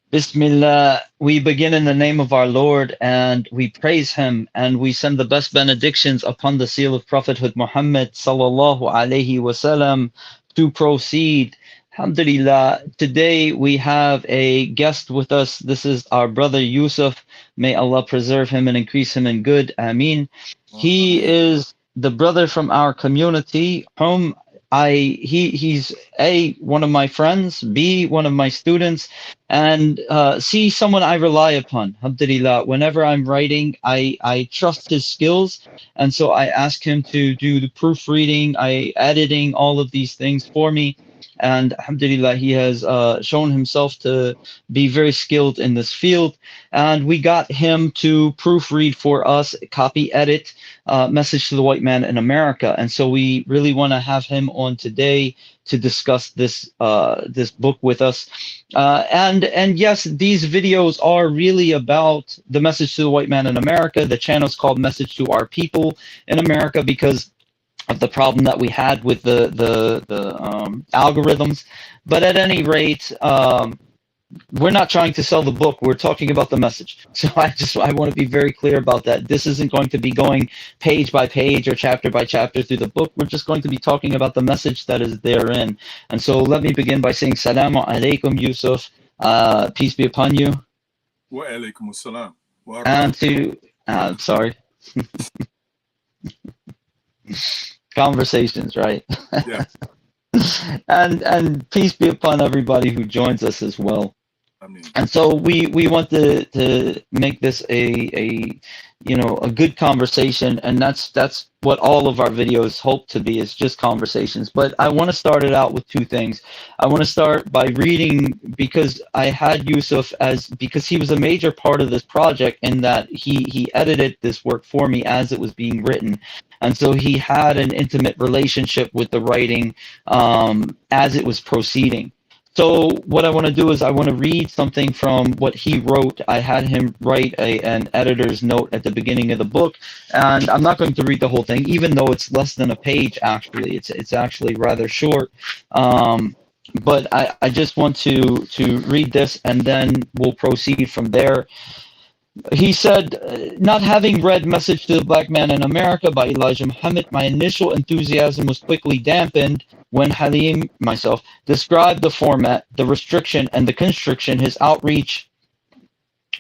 Bismillah, we begin in the name of our Lord and we praise him and we send the best benedictions upon the seal of prophethood Muhammad sallallahu alaihi wasallam. To proceed, alhamdulillah, today we have a guest with us. This is our brother Yuwsuf. May Allah preserve him and increase him in good. Ameen. He is the brother from our community whom he's A, one of my friends, B, one of my students, and C, someone I rely upon. Alhamdulillah. Whenever I'm writing, I trust his skills, and so I ask him to do the proofreading, editing, all of these things for me. And alhamdulillah, he has shown himself to be very skilled in this field. And we got him to proofread for us, copy edit, Message to the White Man in America. And so we really want to have him on today to discuss this this book with us. And yes, these videos are really about the message to the white man in America. The channel is called Message to Our People in America because of the problem that we had with the algorithms. But at any rate, we're not trying to sell the book. We're talking about the message. So I want to be very clear about that. This isn't going to be going page by page or chapter by chapter through the book. We're just going to be talking about the message that is therein. And so let me begin by saying Salamu alaikum, Yuwsuf. Peace be upon you. Wa alaikum assalam. And to, sorry. Conversations, right? Yeah. And peace be upon everybody who joins us as well. And so we want to make this a good conversation, and that's what all of our videos hope to be, is just conversations. But I want to start it out with two things. I want to start by reading, because I had Yuwsuf because he was a major part of this project in that he edited this work for me as it was being written. And so he had an intimate relationship with the writing as it was proceeding. So what I want to do is I want to read something from what he wrote. I had him write an editor's note at the beginning of the book, and I'm not going to read the whole thing, even though it's less than a page. Actually, it's actually rather short. But I just want to read this, and then we'll proceed from there. He said, not having read Message to the Black Man in America by Elijah Muhammad, my initial enthusiasm was quickly dampened when Halim, myself, described the format, the restriction, and the constriction his outreach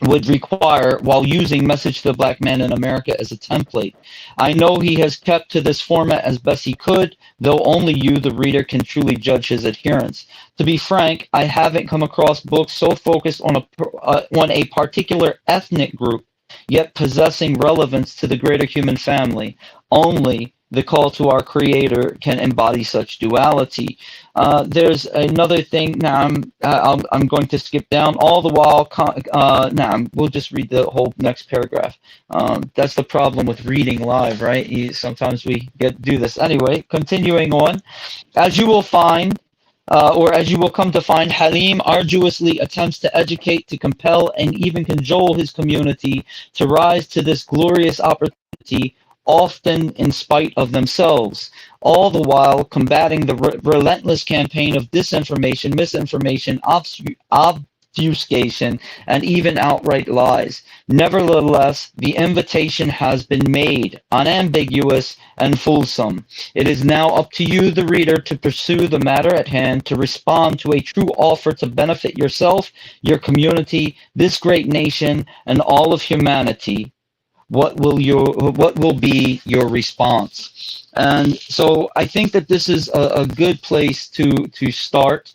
would require while using Message to the Black Man in America as a template. I know he has kept to this format as best he could, though only you, the reader, can truly judge his adherence. To be frank, I haven't come across books so focused on a particular ethnic group, yet possessing relevance to the greater human family. Only the call to our Creator can embody such duality. There's another thing. Now I'm going to skip down all the while. We'll just read the whole next paragraph. That's the problem with reading live, right? Sometimes we do this. Anyway, continuing on. As you will find, or as you will come to find, Halim arduously attempts to educate, to compel, and even cajole his community to rise to this glorious opportunity, often in spite of themselves, all the while combating the relentless campaign of disinformation, misinformation, obfuscation, and even outright lies. Nevertheless, the invitation has been made, unambiguous and fulsome. It is now up to you, the reader, to pursue the matter at hand, to respond to a true offer to benefit yourself, your community, this great nation, and all of humanity. What will be your response? And so I think that this is a good place to start.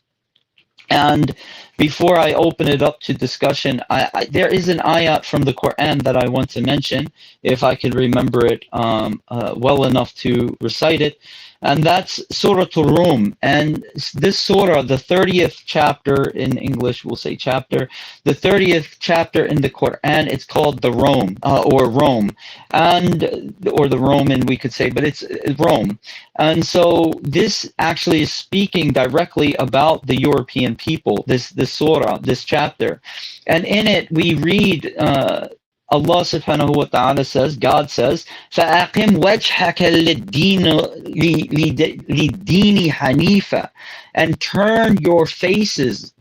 And before I open it up to discussion, there is an ayat from the Quran that I want to mention, if I could remember it well enough to recite it. And that's Surah Rum. And this surah, the 30th chapter in English, we'll say chapter, the 30th chapter in the Quran, it's called the Rome, or Rome, or the Roman, we could say, but it's Rome. And so this actually is speaking directly about the European people, this surah, this chapter. And in it, we read Allah subhanahu wa ta'ala says, God says, فَأَقِمْ وَجْهَكَ لِلدِّينِ حَنِيفًا, and turn your faces,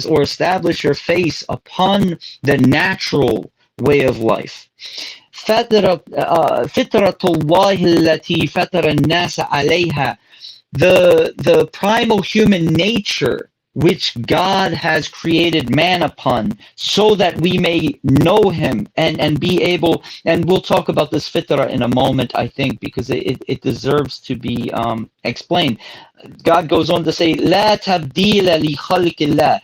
or establish your face upon the natural way of life. فطرة الله التي فطر الناس عليها, the primal human nature which God has created man upon, so that we may know him and be able, and we'll talk about this fitra in a moment, I think, because it deserves to be explained. God goes on to say, لا تبديل لخلق الله,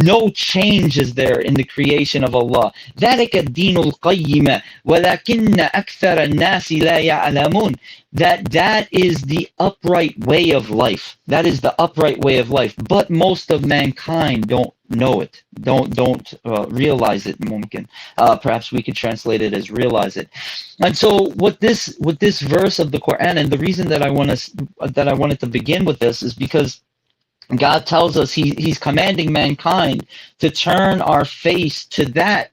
no change is there in the creation of Allah. ذلك الدين القيم ولكن أكثر الناس لا يعلمون. That is the upright way of life. That is the upright way of life. But most of mankind don't know it. Don't realize it. ممكن. Perhaps we could translate it as realize it. And so what this verse of the Quran, and the reason that I wanted to begin with this is because God tells us he's commanding mankind to turn our face to that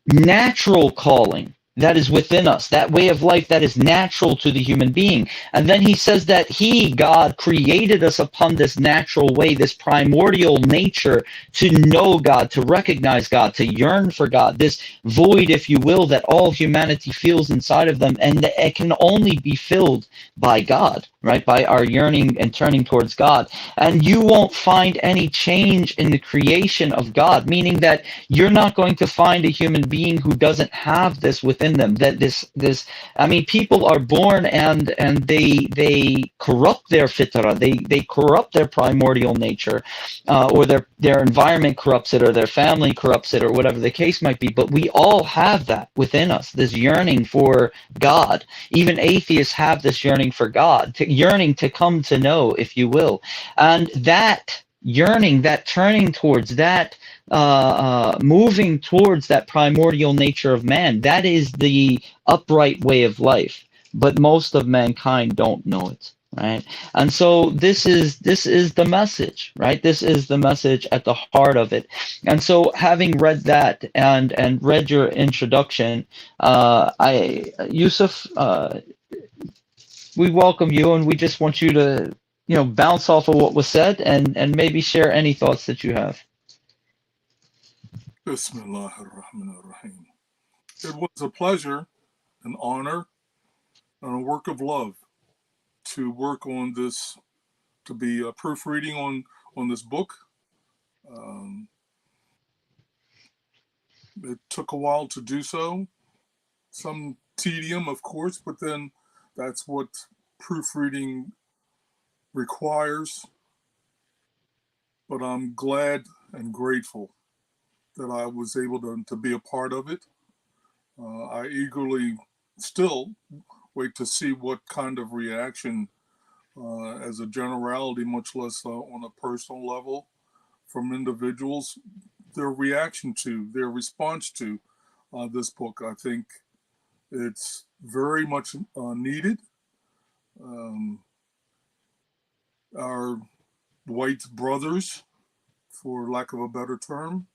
natural calling that is within us, that way of life that is natural to the human being. And then he says that God, created us upon this natural way, this primordial nature, to know God, to recognize God, to yearn for God, this void, if you will, that all humanity feels inside of them, and that it can only be filled by God, right? By our yearning and turning towards God. And you won't find any change in the creation of God, meaning that you're not going to find a human being who doesn't have this within them. That this I mean, people are born and they corrupt their fitra, they corrupt their primordial nature, or their environment corrupts it, or their family corrupts it, or whatever the case might be. But we all have that within us, this yearning for God. Even atheists have this yearning for God, yearning to come to know, if you will. And that yearning, that turning towards that, moving towards that primordial nature of man, that is the upright way of life. But most of mankind don't know it, right? And so this is the message, right? This is the message at the heart of it. And so, having read that and read your introduction, Yuwsuf, we welcome you, and we just want you to, bounce off of what was said and maybe share any thoughts that you have. Bismillah ar-Rahman ar-Rahim. It was a pleasure, an honor, and a work of love to work on this, to be proofreading on this book. It took a while to do so, some tedium, of course, but then that's what proofreading requires. But I'm glad and grateful that I was able to be a part of it. I eagerly still wait to see what kind of reaction, as a generality, much less on a personal level, from individuals, their reaction to, their response to this book. I think it's very much needed. Our white brothers, for lack of a better term,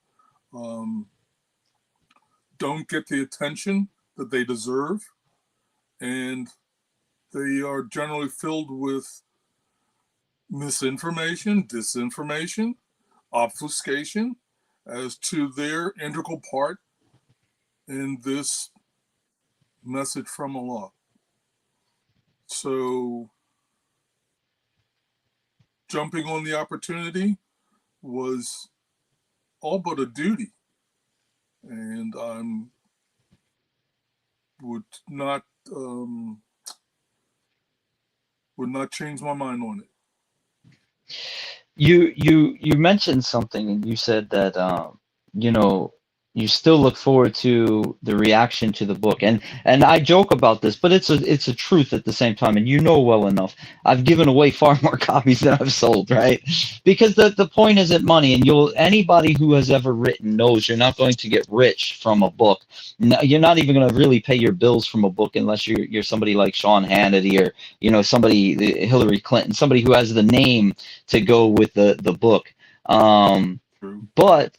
don't get the attention that they deserve, and they are generally filled with misinformation, disinformation, obfuscation as to their integral part in this message from Allah. So jumping on the opportunity was all but a duty, and I would not change my mind on it. You mentioned something, and you said that you still look forward to the reaction to the book, and I joke about this, but it's a truth at the same time, and well enough. I've given away far more copies than I've sold, right? Because the point isn't money, and anybody who has ever written knows you're not going to get rich from a book. No, you're not even going to really pay your bills from a book unless you're somebody like Sean Hannity, or somebody, Hillary Clinton, somebody who has the name to go with the book. But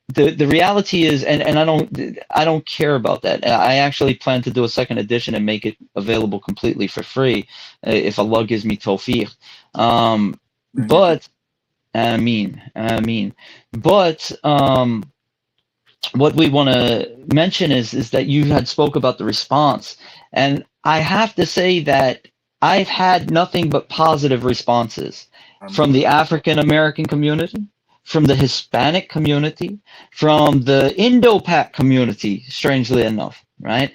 the reality is, and I don't care about that. I actually plan to do a second edition and make it available completely for free, if Allah gives me tawfiq. But I mean, but what we want to mention is that you had spoke about the response, and I have to say that I've had nothing but positive responses from the African American community, from the Hispanic community, from the Indo-Pak community, strangely enough, right?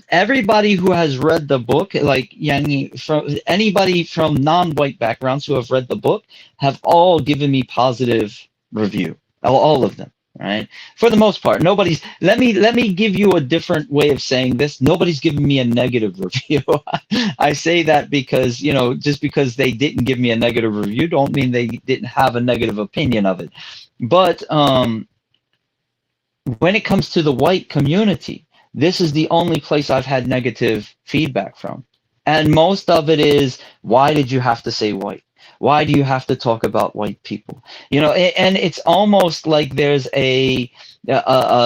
Everybody who has read the book, like Yani, from anybody from non-white backgrounds who have read the book, have all given me positive review, all of them. Right, for the most part, nobody's. Let me give you a different way of saying this. Nobody's given me a negative review. I say that because, you know, just because they didn't give me a negative review, don't mean they didn't have a negative opinion of it. But when it comes to the white community, this is the only place I've had negative feedback from, and most of it is, why did you have to say white? Why do you have to talk about white people? You know, and it's almost like there's a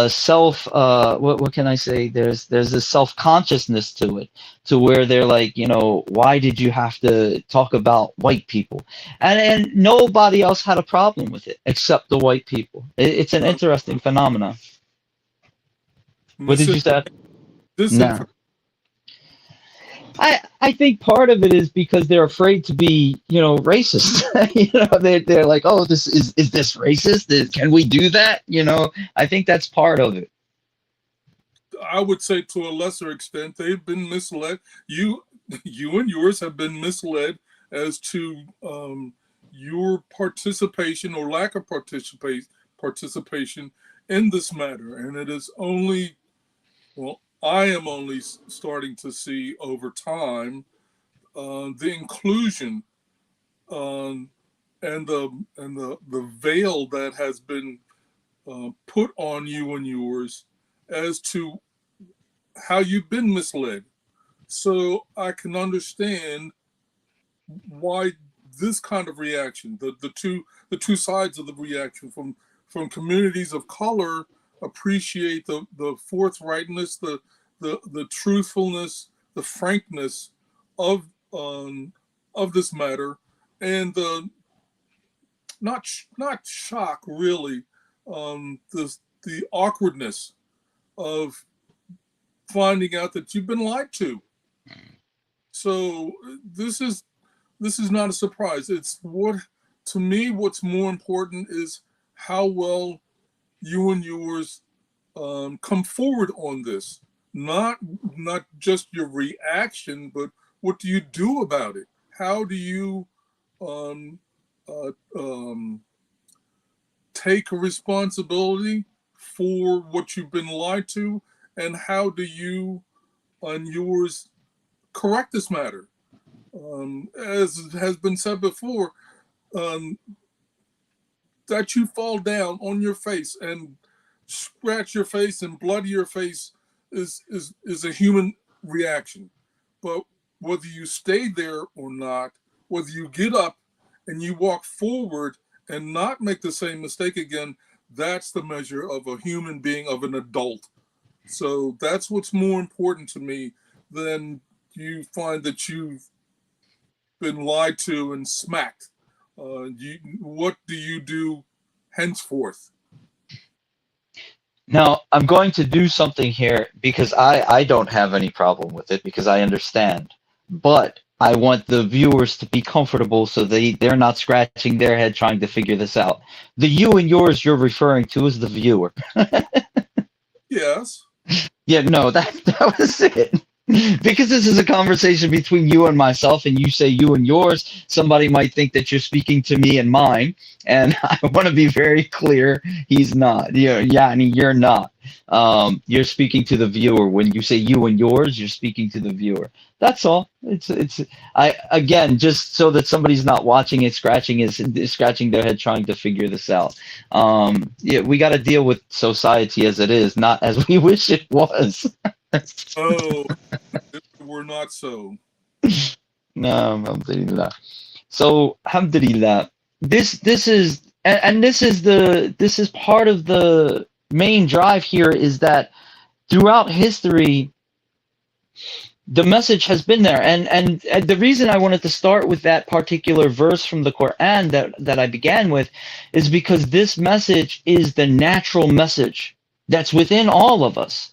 self, what can I say? There's a self-consciousness to it, to where they're like, you know, why did you have to talk about white people? And nobody else had a problem with it except the white people. It's an interesting phenomenon. What did you say? No. I think part of it is because they're afraid to be, you know, racist. You know, they're like, oh, this is this racist? Can we do that? You know, I think that's part of it. I would say to a lesser extent, they've been misled. You and yours have been misled as to your participation or lack of participation in this matter. And it is only, well, I am only starting to see over time the inclusion and the veil that has been put on you and yours as to how you've been misled. So I can understand why this kind of reaction, the two sides of the reaction from communities of color appreciate the forthrightness, the truthfulness, the frankness of this matter, and the not shock really, the awkwardness of finding out that you've been lied to. So this is not a surprise. It's to me, what's more important is how well you and yours come forward on this. Not just your reaction, but what do you do about it? How do you take a responsibility for what you've been lied to, and how do you and yours correct this matter? As has been said before, that you fall down on your face and scratch your face and bloody your face is a human reaction. But whether you stay there or not, whether you get up and you walk forward and not make the same mistake again, that's the measure of a human being, of an adult. So that's what's more important to me than you find that you've been lied to and smacked. What do you do henceforth? Now, I'm going to do something here because I don't have any problem with it, because I understand. But I want the viewers to be comfortable so they're not scratching their head trying to figure this out. The you and yours you're referring to is the viewer. Yes. Yeah, no, that was it. Because this is a conversation between you and myself, and you say you and yours, somebody might think that you're speaking to me and mine, and I want to be very clear, he's not. You're not. You're speaking to the viewer. When you say you and yours, you're speaking to the viewer. That's all. Again, just so that somebody's not watching it, scratching their head trying to figure this out. Yeah, we got to deal with society as it is, not as we wish it was. Oh, we're not so. No, alhamdulillah. So, alhamdulillah. This is and this is part of the main drive here, is that throughout history, the message has been there. And the reason I wanted to start with that particular verse from the Quran that I began with is because this message is the natural message that's within all of us.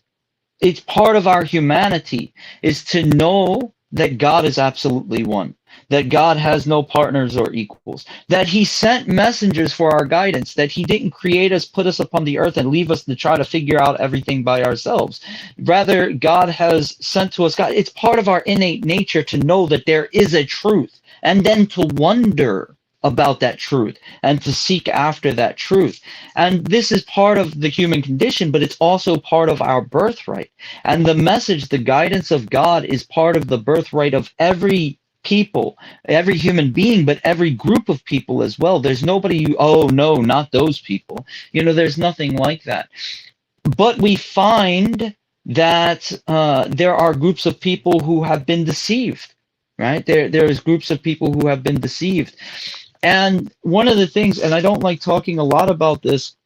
It's part of our humanity, is to know that God is absolutely one, that God has no partners or equals, that he sent messengers for our guidance, that he didn't create us, put us upon the earth, and leave us to try to figure out everything by ourselves. Rather, God has sent to us God. It's part of our innate nature to know that there is a truth, and then to wonder about that truth and to seek after that truth. And this is part of the human condition, but it's also part of our birthright. And the message, the guidance of God, is part of the birthright of every people, every human being, but every group of people as well. There's nobody, oh no, not those people. There's nothing like that. But we find that there are groups of people who have been deceived, right? There's groups of people who have been deceived. And one of the things, and I don't like talking a lot about this,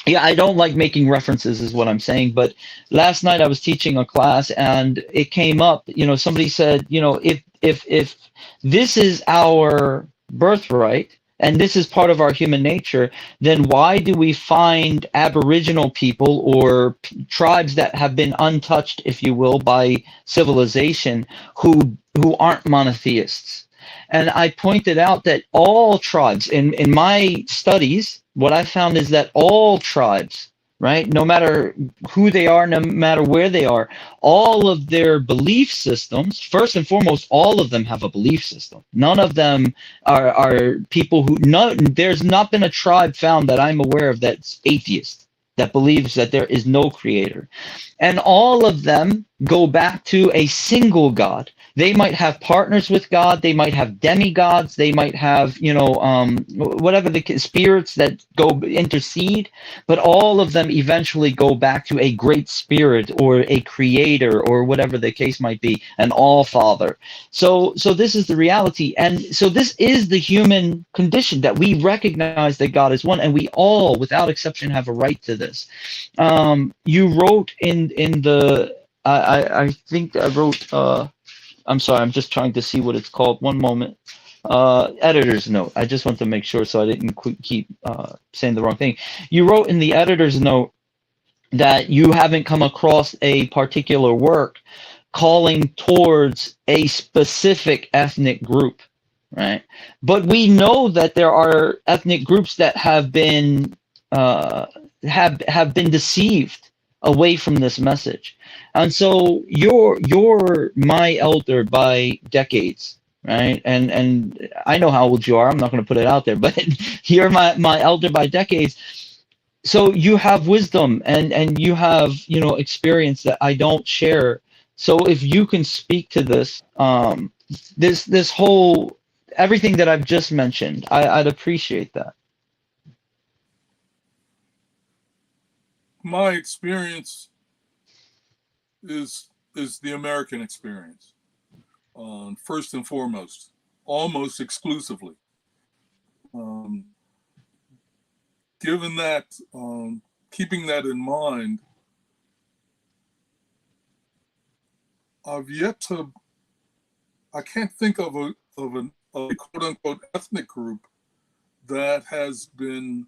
yeah, I don't like making references is what I'm saying, but last night I was teaching a class and it came up, somebody said, if this is our birthright and this is part of our human nature, then why do we find Aboriginal people or tribes that have been untouched, if you will, by civilization who aren't monotheists? And I pointed out that all tribes, in my studies, what I found is that all tribes, right, no matter who they are, no matter where they are, all of their belief systems, first and foremost, all of them have a belief system. None of them are people who, there's not been a tribe found that I'm aware of that's atheist, that believes that there is no creator. And all of them go back to a single God. They might have partners with God. They might have demigods. They might have, whatever the spirits that go intercede. But all of them eventually go back to a great spirit or a creator or whatever the case might be, an all-father. So this is the reality. And so this is the human condition, that we recognize that God is one, and we all, without exception, have a right to this. You wrote in the, I think I wrote, I'm sorry, I'm just trying to see what it's called. One moment. Editor's note. I just want to make sure so I didn't keep saying the wrong thing. You wrote in the editor's note that you haven't come across a particular work calling towards a specific ethnic group, right? But we know that there are ethnic groups that have been deceived away from this message. And so you're my elder by decades, right? And I know how old you are. I'm not going to put it out there, but you're my elder by decades. So you have wisdom and you have, experience that I don't share. So if you can speak to this, this whole, everything that I've just mentioned, I'd appreciate that. My experience is the American experience, first and foremost, almost exclusively. Given that, keeping that in mind, I can't think of a quote unquote ethnic group that has been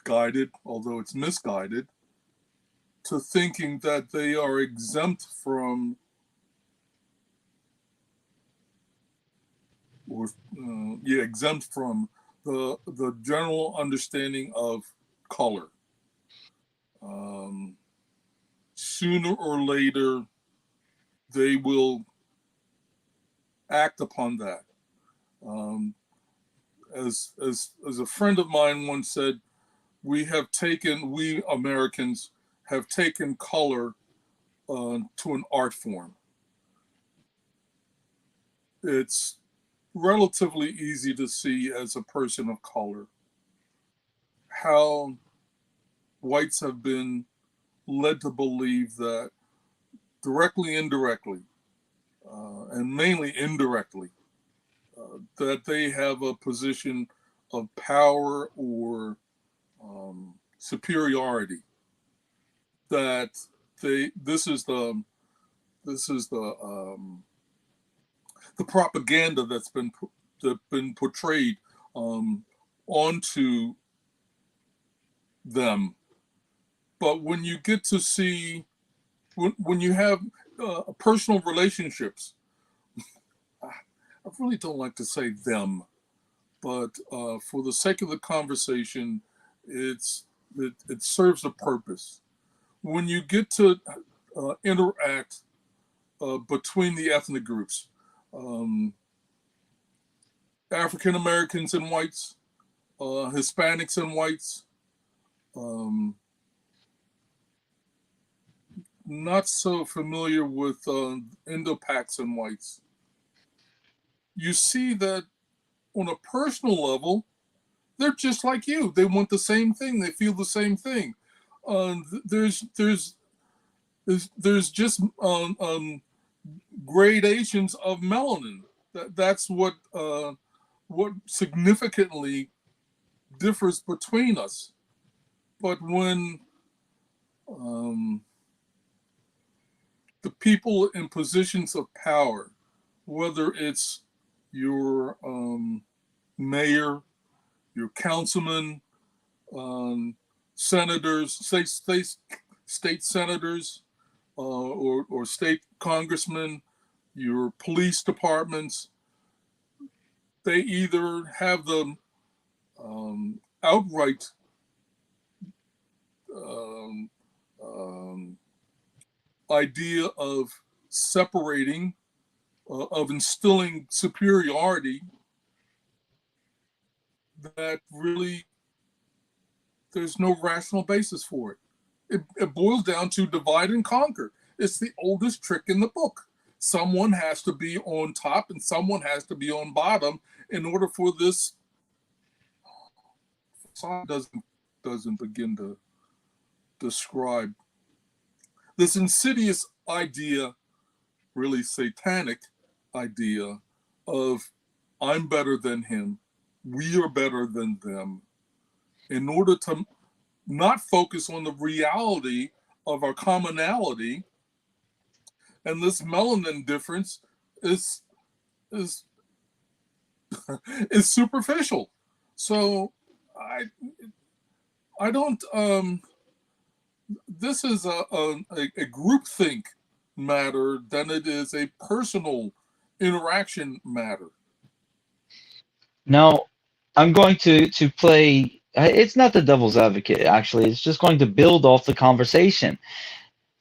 guided, although it's misguided, to thinking that they are exempt from exempt from the general understanding of color. Sooner or later, they will act upon that. As a friend of mine once said, we Americans have taken color to an art form. It's relatively easy to see as a person of color how whites have been led to believe that directly, indirectly, and mainly indirectly, that they have a position of power or superiority. That this is the propaganda that's been portrayed onto them. But when you get to see, when you have personal relationships, I really don't like to say them, but for the sake of the conversation, it serves a purpose. When you get to interact between the ethnic groups, African Americans and whites, Hispanics and whites, not so familiar with Indo-Pacs and whites. You see that on a personal level, they're just like you. They want the same thing. They feel the same thing. There's just gradations of melanin. That's what significantly differs between us. But when the people in positions of power, whether it's your mayor, your councilman, senators, state senators, or state congressmen, your police departments, they either have the outright idea of separating, of instilling superiority, that really there's no rational basis for it. It boils down to divide and conquer. It's the oldest trick in the book. Someone has to be on top and someone has to be on bottom in order for this song doesn't begin to describe this insidious idea, really satanic idea of I'm better than him, we are better than them, in order to not focus on the reality of our commonality. And this melanin difference is superficial. So I don't this is a groupthink matter than it is a personal interaction matter. Now, I'm going to play. It's not the devil's advocate, actually. It's just going to build off the conversation.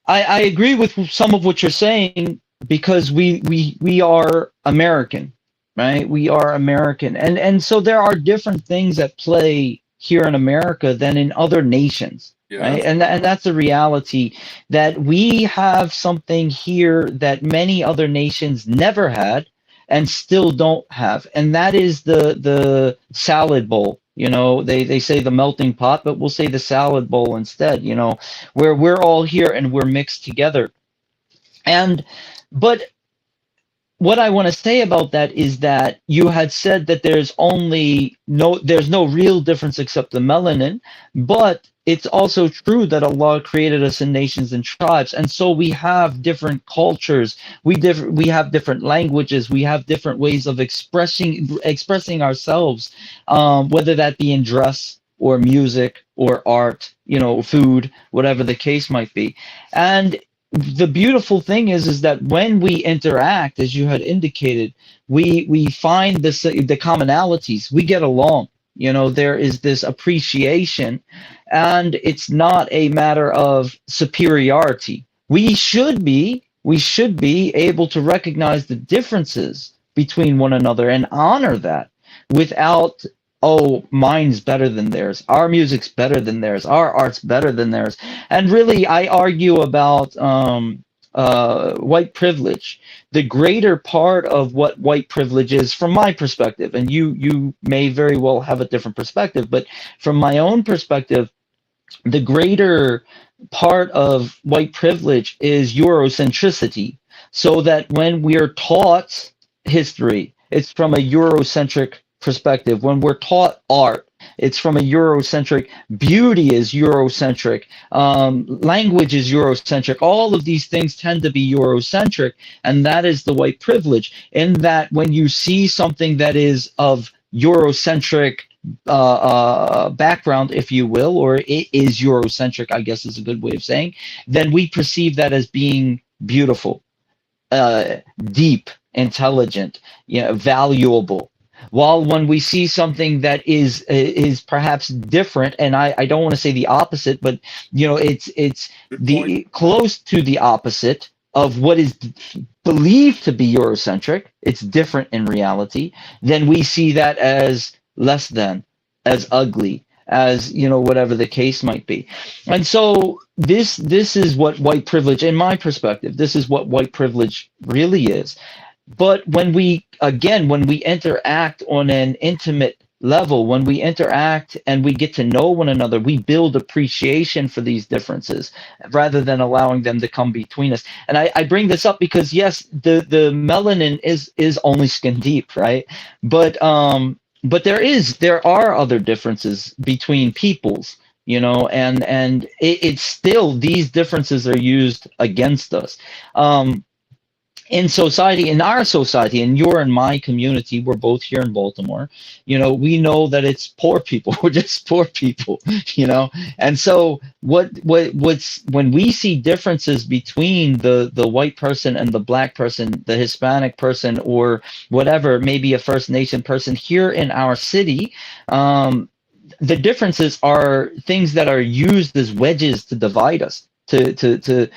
I agree with some of what you're saying because we are American, right? We are American, and so there are different things at play here in America than in other nations. Yeah. Right? And that's a reality, that we have something here that many other nations never had and still don't have, and that is the salad bowl. You know, they say the melting pot, but we'll say the salad bowl instead, you know, where we're all here and we're mixed together. But what I want to say about that is that you had said that there's no real difference except the melanin, but it's also true that Allah created us in nations and tribes, and so we have different cultures, we have different languages, we have different ways of expressing ourselves, whether that be in dress or music or art, you know, food, whatever the case might be. And the beautiful thing is that when we interact, as you had indicated, we find the commonalities. We get along. You know, there is this appreciation, and it's not a matter of superiority. We should be able to recognize the differences between one another and honor that without, oh, mine's better than theirs, our music's better than theirs, our art's better than theirs. And really, I argue about white privilege. The greater part of what white privilege is, from my perspective, and you may very well have a different perspective, but from my own perspective, the greater part of white privilege is Eurocentricity. So that when we are taught history, it's from a Eurocentric perspective. When we're taught art, it's from a Eurocentric. Beauty is Eurocentric. Language is Eurocentric. All of these things tend to be Eurocentric, and that is the white privilege. In that, when you see something that is of Eurocentric background, if you will, or it is Eurocentric, I guess is a good way of saying, then we perceive that as being beautiful, deep, intelligent, valuable. While when we see something that is perhaps different, and I don't want to say the opposite, but it's the close to the opposite of what is believed to be Eurocentric, it's different in reality, then we see that as less than, as ugly, as whatever the case might be. And so this is what white privilege, in my perspective, this is what white privilege really is. But when we interact on an intimate level, when we interact and we get to know one another, we build appreciation for these differences rather than allowing them to come between us. And I bring this up because, yes, the melanin is only skin deep, right? But there are other differences between peoples, and it's still, these differences are used against us. In society, in our society, and your and my community, we're both here in Baltimore, we know that it's poor people. We're just poor people, And so what's when we see differences between the white person and the black person, the Hispanic person, or whatever, maybe a First Nation person here in our city, the differences are things that are used as wedges to divide us, to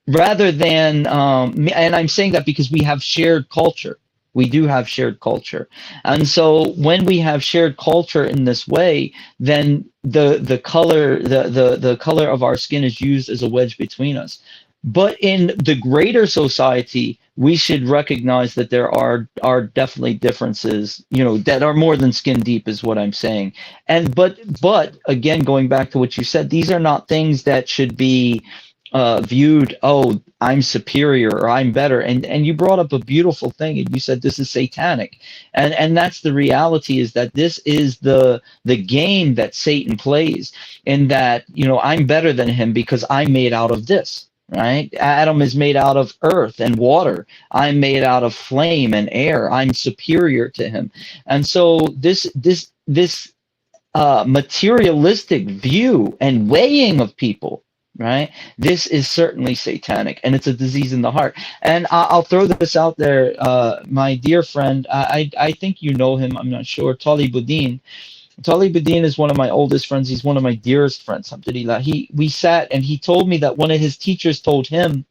rather than, and I'm saying that because we have shared culture. We do have shared culture. And so when we have shared culture in this way, then the color of our skin is used as a wedge between us. But in the greater society, we should recognize that there are definitely differences, that are more than skin deep, is what I'm saying. And but again, going back to what you said, these are not things that should be viewed, oh, I'm superior or I'm better. And you brought up a beautiful thing, and you said this is satanic. And that's the reality, is that this is the game that Satan plays, in that, I'm better than him because I'm made out of this, right? Adam is made out of earth and water. I'm made out of flame and air. I'm superior to him. And so this materialistic view and weighing of people, right? This is certainly satanic, and it's a disease in the heart. And I'll throw this out there. My dear friend, I think you know him, I'm not sure, Talibuddin. Talibuddin is one of my oldest friends. He's one of my dearest friends, alhamdulillah. We sat, and he told me that one of his teachers told him,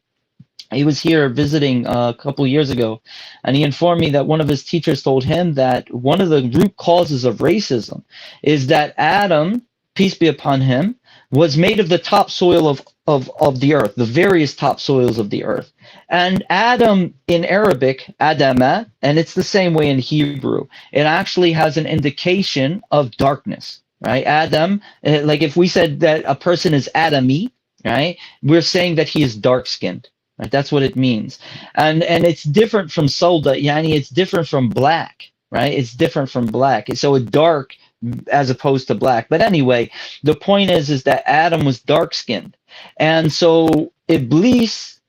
he was here visiting a couple of years ago, and he informed me that one of his teachers told him that one of the root causes of racism is that Adam, peace be upon him, was made of the topsoil of the earth, the various topsoils of the earth. And Adam in Arabic, Adama, and it's the same way in Hebrew, it actually has an indication of darkness, right? Adam, like if we said that a person is Adami, right, we're saying that he is dark-skinned. Right? That's what it means. And it's different from Solda, yani it's different from black, right? It's different from black. So a dark as opposed to black. But anyway, the point is that Adam was dark-skinned. And so Iblis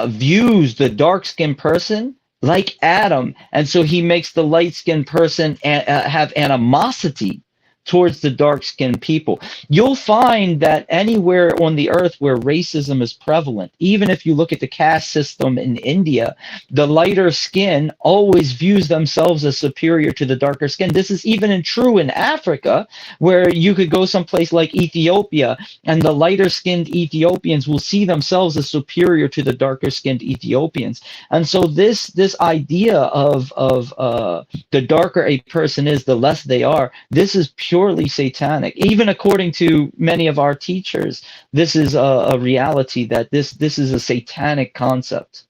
views the dark-skinned person like Adam. And so he makes the light-skinned person have animosity towards the dark-skinned people. You'll find that anywhere on the earth where racism is prevalent, even if you look at the caste system in India, the lighter skin always views themselves as superior to the darker skin. This is even true in Africa, where you could go someplace like Ethiopia, and the lighter-skinned Ethiopians will see themselves as superior to the darker-skinned Ethiopians. And so this idea of the darker a person is, the less they are, this is purely satanic. Even according to many of our teachers, this is a reality, that this is a satanic concept.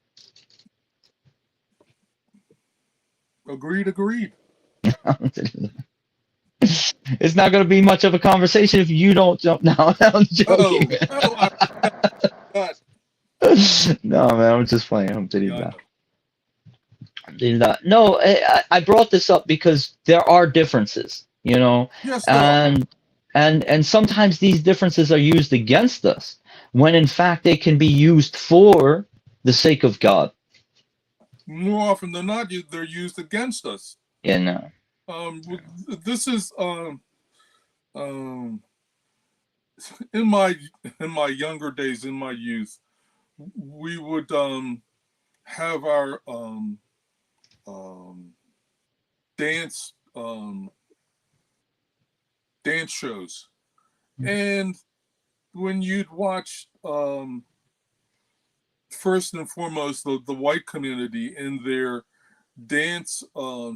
Agreed. It's not going to be much of a conversation if you don't jump now. I'm joking. No, man, I'm just playing. I'm kidding. No, I brought this up because there are differences, you know, Yes, there are. and sometimes these differences are used against us when in fact they can be used for the sake of God. More often than not, they're used against us. You know. This is um, in my younger days, in my youth, we would have our um, dance dance shows, and when you'd watch first and foremost the white community in their dance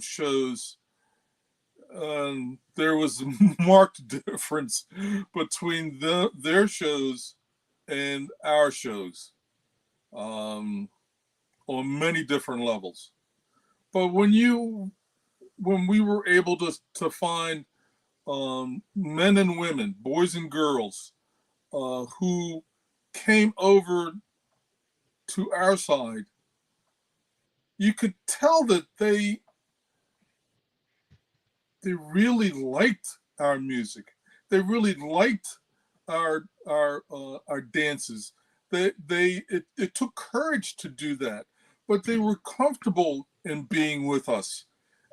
shows, there was a marked difference between their shows and our shows, um, on many different levels. But when we were able to find men and women, boys and girls, who came over to our side, you could tell that they really liked our music. They really liked our dances. It took courage to do that, but they were comfortable in being with us,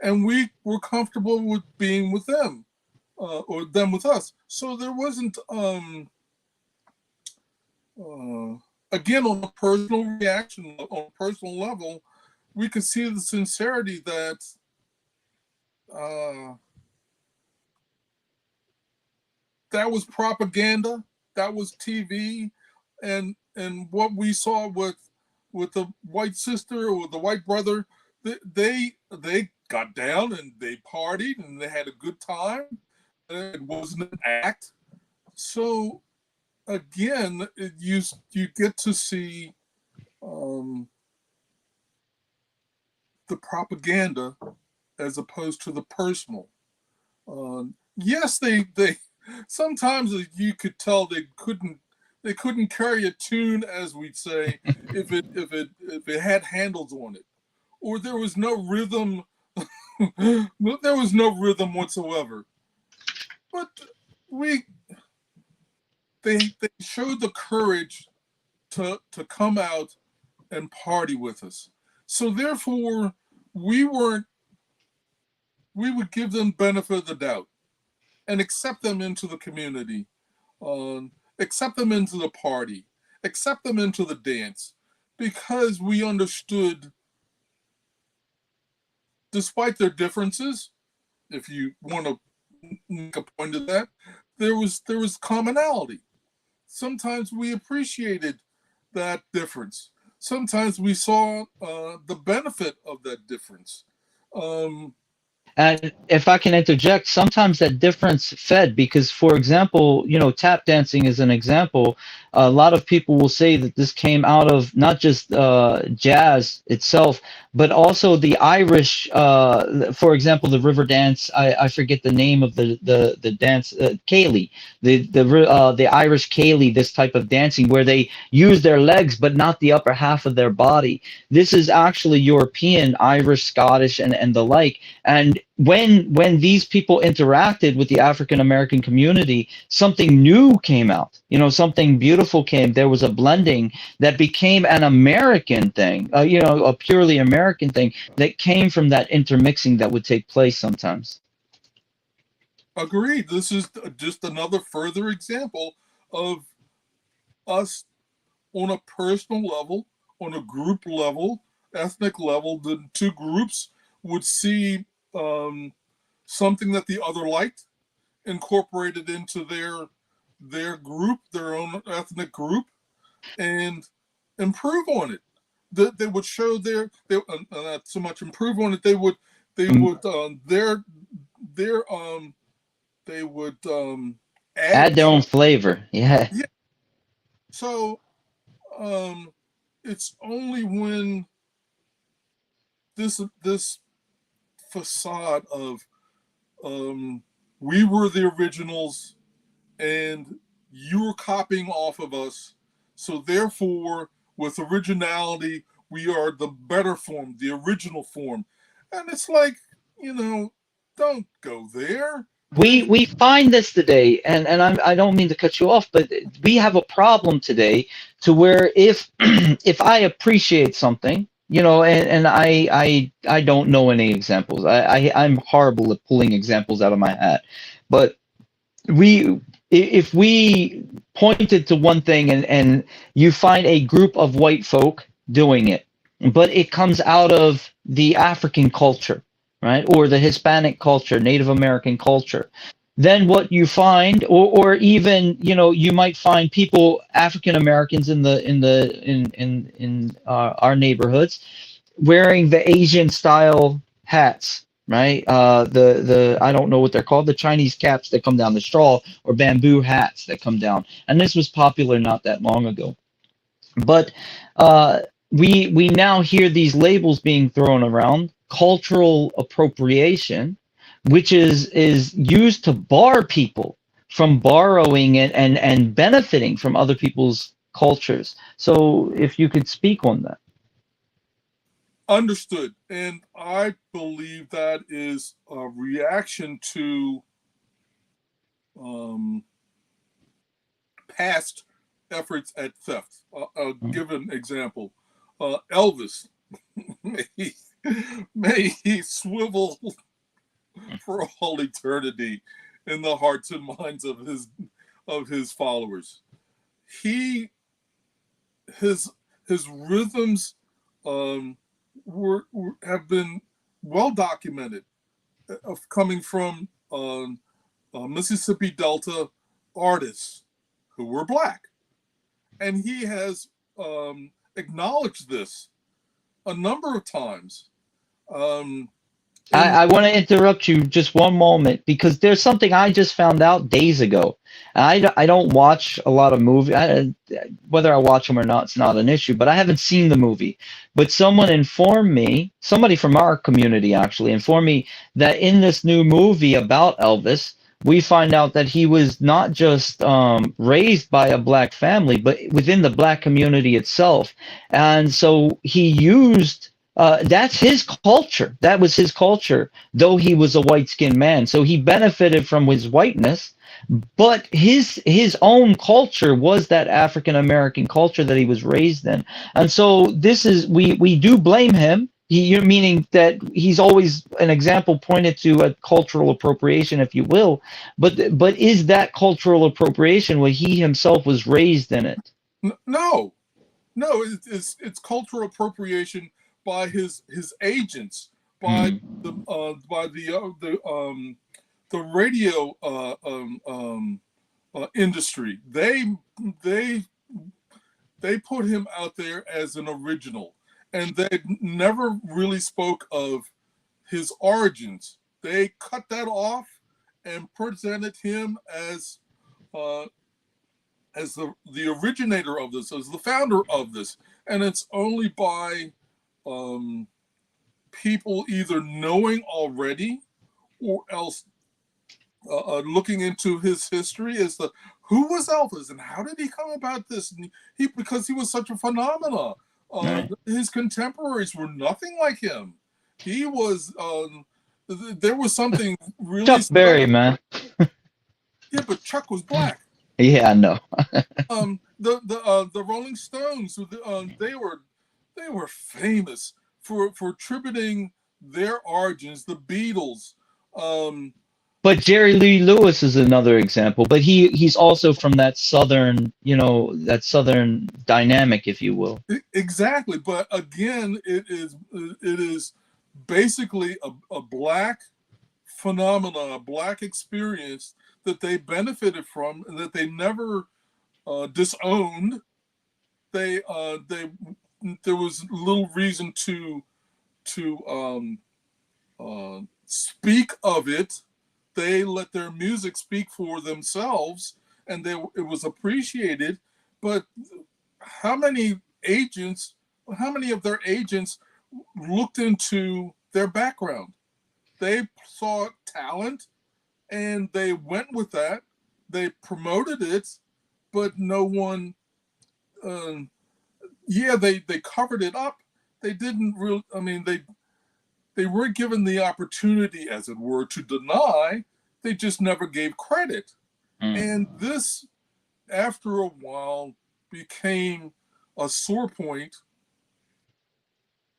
and we were comfortable with being with them, or them with us. So there wasn't uh, again, on a personal reaction, on a personal level, we could see the sincerity that uh, that was propaganda, that was TV, and what we saw with the white sister or the white brother, they got down and they partied and they had a good time. It wasn't an act. So again, you get to see um, the propaganda as opposed to the personal. Yes, they sometimes you could tell they couldn't carry a tune, as we'd say, if it had handles on it, or there was no rhythm. There was no rhythm whatsoever. But we they showed the courage to come out and party with us. So therefore, we weren't we would give them benefit of the doubt and accept them into the community, accept them into the party, accept them into the dance, because we understood, despite their differences, if you want to make a point of that, there was commonality. Sometimes we appreciated that difference. Sometimes we saw the benefit of that difference. Um, And if I can interject, sometimes that difference fed because, for example, you know, tap dancing is an example. A lot of people will say that this came out of not just jazz itself, but also the Irish. For example, the river dance. I forget the name of the dance. Cayley, the Irish Cayley. This type of dancing where they use their legs but not the upper half of their body. This is actually European, Irish, Scottish, and the like. And when these people interacted with the African American community, something new came out. You know, something beautiful came. There was a blending that became an American thing. You know, a purely American thing that came from that intermixing that would take place sometimes. Agreed. This is just another further example of us on a personal level, on a group level, ethnic level. The two groups would see something that the other liked, incorporated into their group, their own ethnic group, and improve on it. They would show not so much improve on it. They would their they would add Add their to own flavor. Yeah. it. Yeah. So um, it's only when this facade of we were the originals and you were copying off of us, so therefore with originality we are the better form, the original form. And it's like, don't go there. We find this today, and I don't mean to cut you off, but we have a problem today to where if if I appreciate something, and I don't know any examples. I'm horrible at pulling examples out of my hat, but if we pointed to one thing and you find a group of white folk doing it, but it comes out of the African culture, right, or the Hispanic culture, Native American culture, then what you find, or even you might find people, African Americans in our neighborhoods, wearing the Asian style hats, right? The I don't know what they're called, the Chinese caps that come down, the straw or bamboo hats that come down, and this was popular not that long ago. But uh, we now hear these labels being thrown around, cultural appropriation, which is used to bar people from borrowing and benefiting from other people's cultures. So if you could speak on that. Understood. And I believe that is a reaction to past efforts at theft. A given example, Elvis, may he swivel for all eternity in the hearts and minds of his followers. His rhythms have been well documented, of coming from Mississippi Delta artists who were black, and he has acknowledged this a number of times. I want to interrupt you just one moment because there's something I just found out days ago. I don't watch a lot of movies. Whether I watch them or not, it's not an issue, but I haven't seen the movie. But someone informed me, somebody from our community actually informed me that in this new movie about Elvis, we find out that he was not just raised by a black family, but within the black community itself. And so he used that's his culture. That was his culture, though he was a white-skinned man. So he benefited from his whiteness, but his own culture was that African American culture that he was raised in. And so this is we do blame him. Meaning that he's always an example pointed to a cultural appropriation, if you will. But is that cultural appropriation when he himself was raised in it? No, it's cultural appropriation by his agents, by the radio industry. They put him out there as an original, and they never really spoke of his origins. They cut that off and presented him as the originator of this, as the founder of this, and it's only by people either knowing already or else looking into his history as to who was Elvis and how did he come about this. And because he was such a phenomenon. Right. His contemporaries were nothing like him. He was there was something really Chuck Berry, man. Yeah, but Chuck was black. Yeah, I know. The Rolling Stones, they were famous for attributing their origins. The Beatles. But Jerry Lee Lewis is another example. But he's also from that southern, that southern dynamic, if you will. Exactly. But again, it is basically a black phenomenon, a black experience that they benefited from and that they never disowned. There was little reason to speak of it. They let their music speak for themselves, and it was appreciated. But how many of their agents looked into their background? They saw talent, and they went with that. They promoted it, but no one. They covered it up, they didn't really, I mean, they weren't given the opportunity, as it were, to deny. They just never gave credit. And this, after a while, became a sore point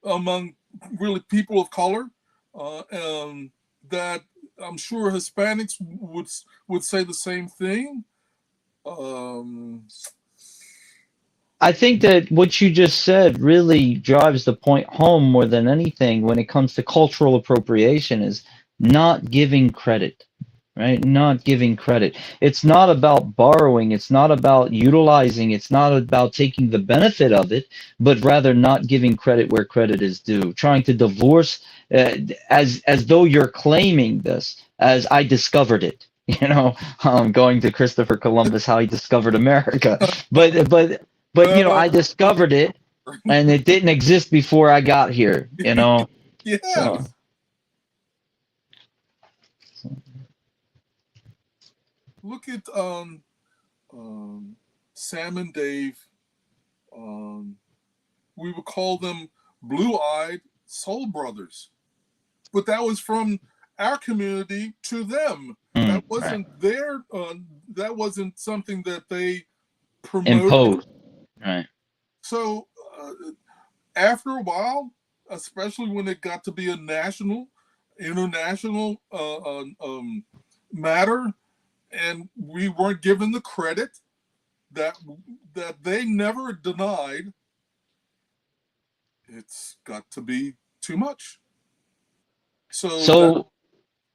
among really people of color, that I'm sure Hispanics would say the same thing. I think that what you just said really drives the point home more than anything when it comes to cultural appropriation is not giving credit, right? Not giving credit. It's not about borrowing. It's not about utilizing. It's not about taking the benefit of it, but rather not giving credit where credit is due. Trying to divorce as though you're claiming this as I discovered it. Going to Christopher Columbus, how he discovered America, but I discovered it, and it didn't exist before I got here. Yeah. So. Look at Sam and Dave. We would call them blue-eyed soul brothers, but that was from our community to them. That wasn't their. That wasn't something that they promoted. Imposed. Right. So after a while, especially when it got to be a national, international matter, and we weren't given the credit that they never denied, it's got to be too much. So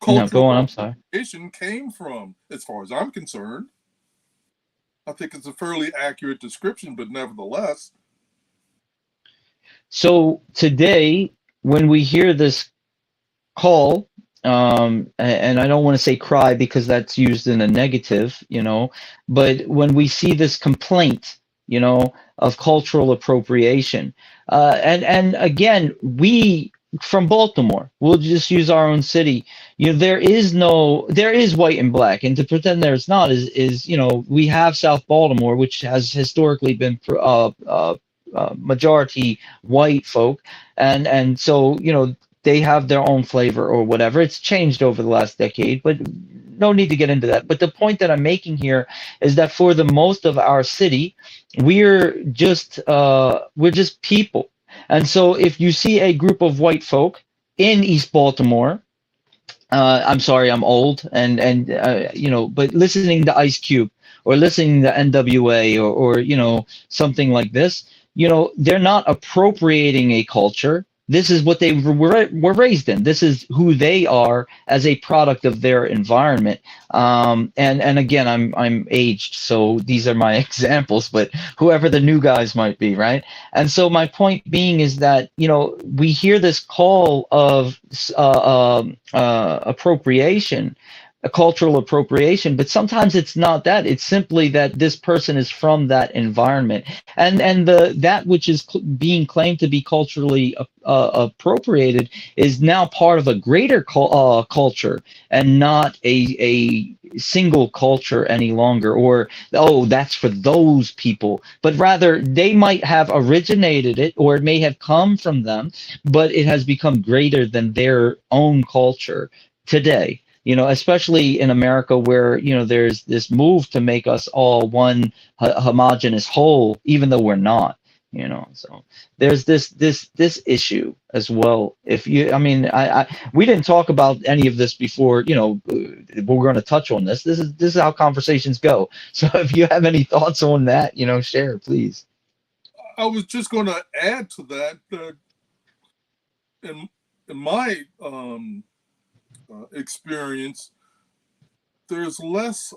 cultural go on. I'm sorry. appropriation came from, as far as I'm concerned, I think it's a fairly accurate description, but nevertheless. So today, when we hear this call, and I don't want to say cry because that's used in a negative, but when we see this complaint, of cultural appropriation, and again, we from Baltimore, we'll just use our own city. There is white and black, and to pretend there's not is we have South Baltimore, which has historically been majority white folk, and so they have their own flavor or whatever. It's changed over the last decade, but no need to get into that. But the point that I'm making here is that for the most of our city, we're just people. And so if you see a group of white folk in East Baltimore, I'm sorry, I'm old, but listening to Ice Cube or listening to NWA or something like this, they're not appropriating a culture. This is what they were raised in. This is who they are as a product of their environment. And again, I'm aged, so these are my examples. But whoever the new guys might be, right? And so my point being is that we hear this call of appropriation, a cultural appropriation, but sometimes it's not that. It's simply that this person is from that environment, and that which is being claimed to be culturally appropriated is now part of a greater culture and not a single culture any longer, or that's for those people, but rather they might have originated it, or it may have come from them, but it has become greater than their own culture today. Especially in America, where there's this move to make us all one homogenous whole, even though we're not. So there's this issue as well. We didn't talk about any of this before. We're going to touch on this. This is how conversations go. So if you have any thoughts on that, share, please. I was just going to add to that in my experience, there's less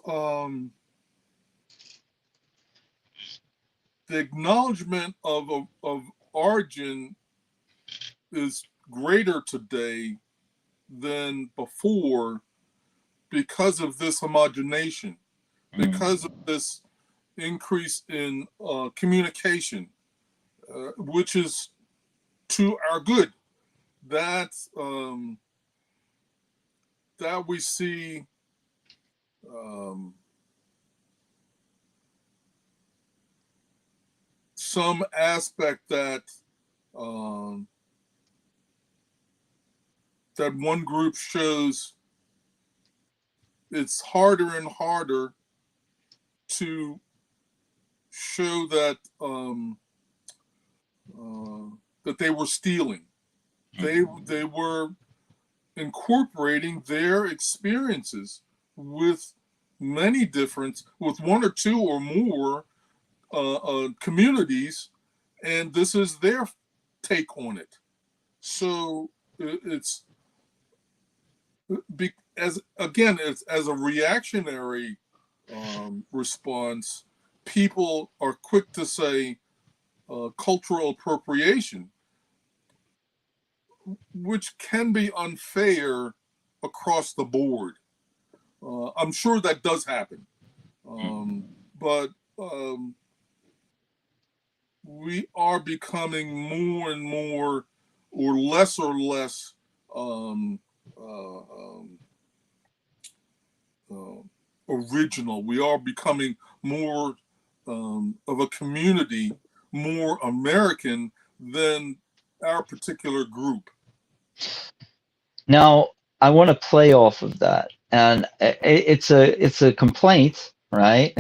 the acknowledgement of origin is greater today than before because of this homogenation, because of this increase in communication, which is to our good. That's that we see some aspect that um, that one group shows it's harder and harder to show that that they were stealing. They were incorporating their experiences with many different, with one or two or more communities, and this is their take on it. So it's as a reactionary response, people are quick to say cultural appropriation, which can be unfair across the board. I'm sure that does happen, but we are becoming more and more, or less original. We are becoming more of a community, more American than our particular group. Now, I want to play off of that, and it's a complaint, right?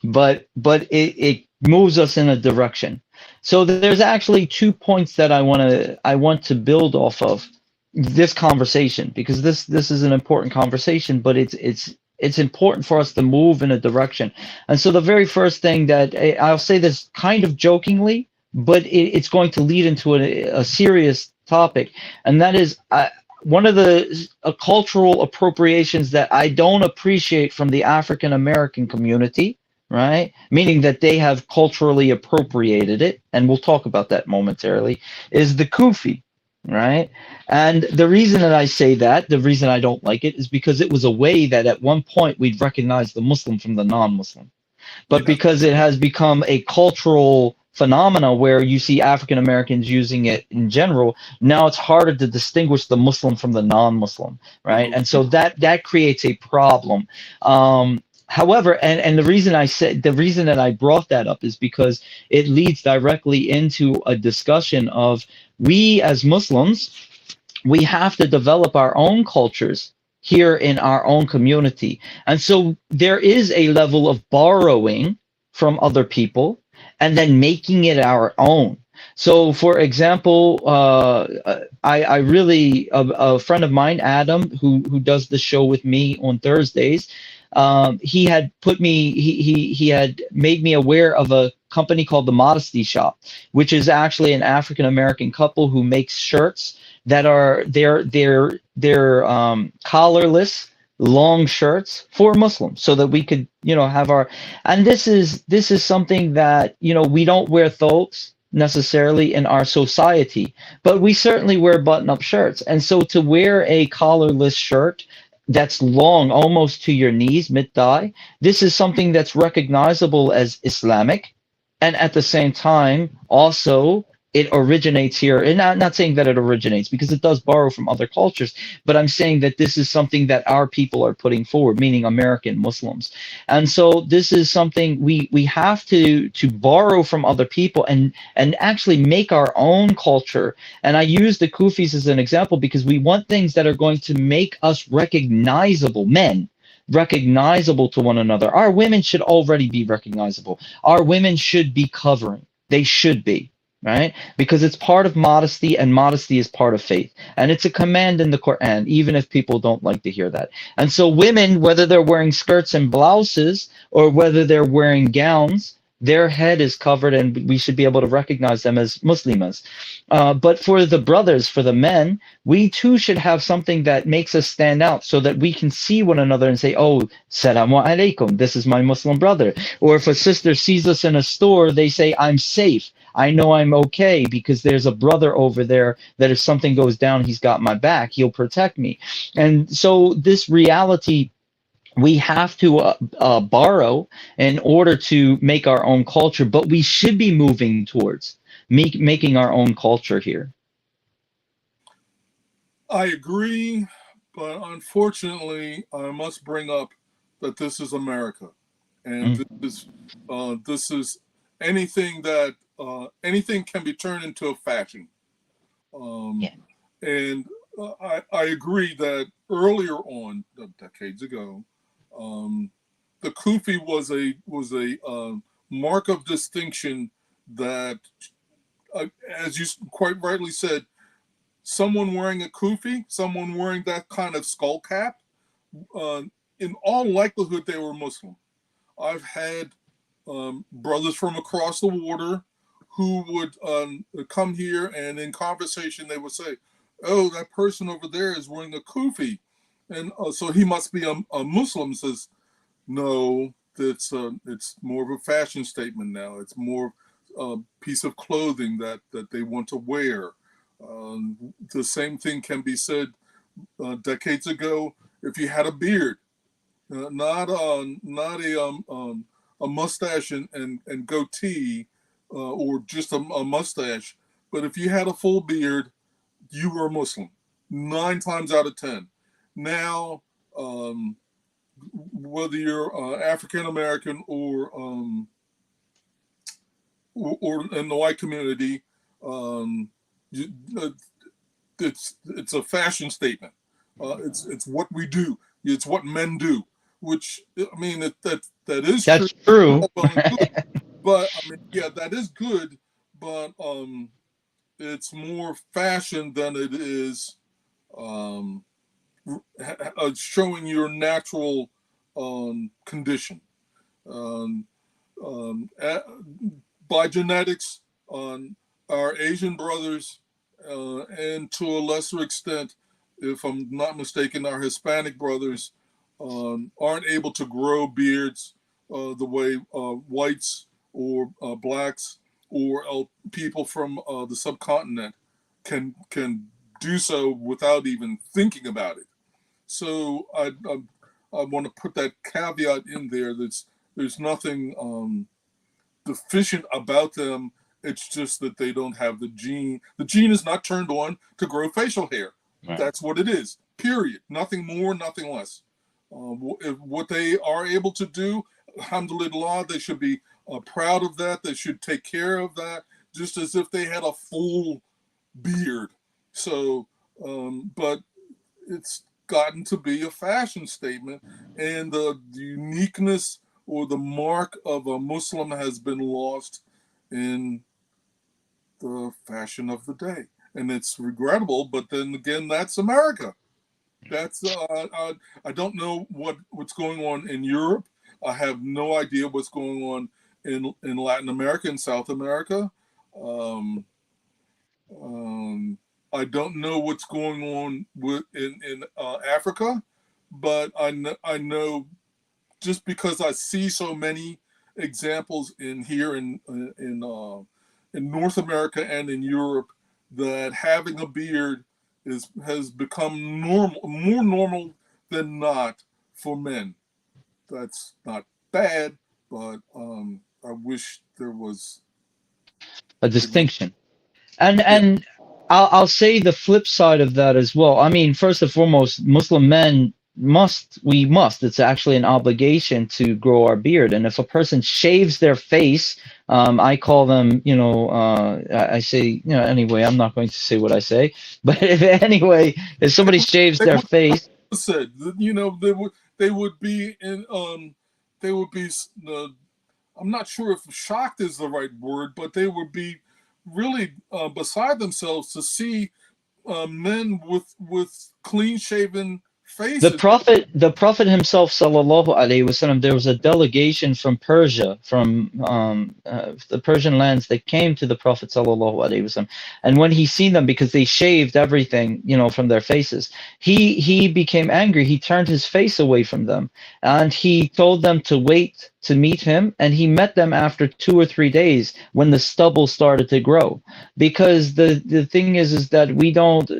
but it moves us in a direction. So there's actually 2 points that I want to build off of this conversation, because this is an important conversation, but it's important for us to move in a direction. And so the very first thing that I'll say this kind of jokingly, but it's going to lead into a serious topic, and that is one of the cultural appropriations that I don't appreciate from the African American community, right? Meaning that they have culturally appropriated it, and we'll talk about that momentarily, is the kufi, right? And the reason that I say that, the reason I don't like it, is because it was a way that at one point we'd recognize the Muslim from the non-Muslim. But because it has become a cultural phenomena where you see African Americans using it in general, now it's harder to distinguish the Muslim from the non-Muslim, right? And so that creates a problem. However, and the reason that I brought that up is because it leads directly into a discussion of, we as Muslims, we have to develop our own cultures here in our own community. And so there is a level of borrowing from other people and then making it our own. So for example, I really, a friend of mine, Adam, who does the show with me on Thursdays, he had he had made me aware of a company called the Modesty Shop, which is actually an African American couple who makes shirts that are they're collarless, long shirts for Muslims, so that we could have our, and this is something that we don't wear thogues necessarily in our society, but we certainly wear button-up shirts. And so to wear a collarless shirt that's long, almost to your knees, mid-thigh, this is something that's recognizable as Islamic, and at the same time also it originates here. And not saying that it originates, because it does borrow from other cultures, but I'm saying that this is something that our people are putting forward, meaning American Muslims. And so this is something we have to borrow from other people and actually make our own culture. And I use the Kufis as an example because we want things that are going to make us recognizable, men recognizable to one another. Our women should already be recognizable. Our women should be covering. They should be. Right? Because it's part of modesty, and modesty is part of faith. And it's a command in the Quran, even if people don't like to hear that. And so women, whether they're wearing skirts and blouses or whether they're wearing gowns, their head is covered, and we should be able to recognize them as Muslimas. But for the brothers, for the men, we too should have something that makes us stand out, so that we can see one another and say, oh, Salamu alaikum, this is my Muslim brother. Or if a sister sees us in a store, they say, I'm safe. I know I'm okay because there's a brother over there that if something goes down, he's got my back. He'll protect me. And so this reality, we have to borrow in order to make our own culture, but we should be moving towards making our own culture here. I agree, but unfortunately, I must bring up that this is America, and this is anything that anything can be turned into a fashion. Yeah. And I agree that earlier on, decades ago, the kufi was a mark of distinction that, as you quite rightly said, someone wearing a kufi, someone wearing that kind of skull cap, in all likelihood, they were Muslim. I've had brothers from across the water who would come here, and in conversation they would say, "Oh, that person over there is wearing a kufi, and so he must be a Muslim." Says, "No, it's more of a fashion statement now. It's more a piece of clothing that they want to wear." The same thing can be said decades ago if you had a beard, not a mustache and goatee, or just a mustache, but if you had a full beard, you were a Muslim 9 times out of 10. Now, whether you're African American or in the white community, it's a fashion statement. It's what we do. It's what men do. Which, I mean, that is That's true. But I mean, yeah, that is good. But it's more fashion than it is showing your natural condition. By genetics, our Asian brothers, and to a lesser extent, if I'm not mistaken, our Hispanic brothers aren't able to grow beards the way whites or blacks or people from the subcontinent can do so without even thinking about it. So I want to put that caveat in there. There's nothing deficient about them. It's just that they don't have the gene. The gene is not turned on to grow facial hair. Right. That's what it is. Period. Nothing more, nothing less. What they are able to do, alhamdulillah, they should be proud of that. They should take care of that, just as if they had a full beard. So, but it's gotten to be a fashion statement, and the uniqueness or the mark of a Muslim has been lost in the fashion of the day. And it's regrettable, but then again, that's America. That's I don't know what's going on in Europe. I have no idea what's going on in Latin America and South America. I don't know what's going on in Africa, but I know just because I see so many examples in North America and in Europe that having a beard has become more normal than not for men. That's not bad, but I wish there was a distinction. And I'll say the flip side of that as well. I mean, first and foremost, Muslim men must, it's actually an obligation to grow our beard. And if a person shaves their face, I call them, I say, anyway, I'm not going to say what I say, but if somebody shaves their face, said, they would be I'm not sure if shocked is the right word, but they would be really beside themselves to see men with clean shaven faces. The Prophet himself, sallallahu alaihi wasallam, there was a delegation from Persia, from the Persian lands, that came to the Prophet sallallahu alaihi wasallam, and when he seen them, because they shaved everything, from their faces, he became angry. He turned his face away from them, and he told them to wait to meet him, and he met them after 2 or 3 days when the stubble started to grow. Because the thing is that we don't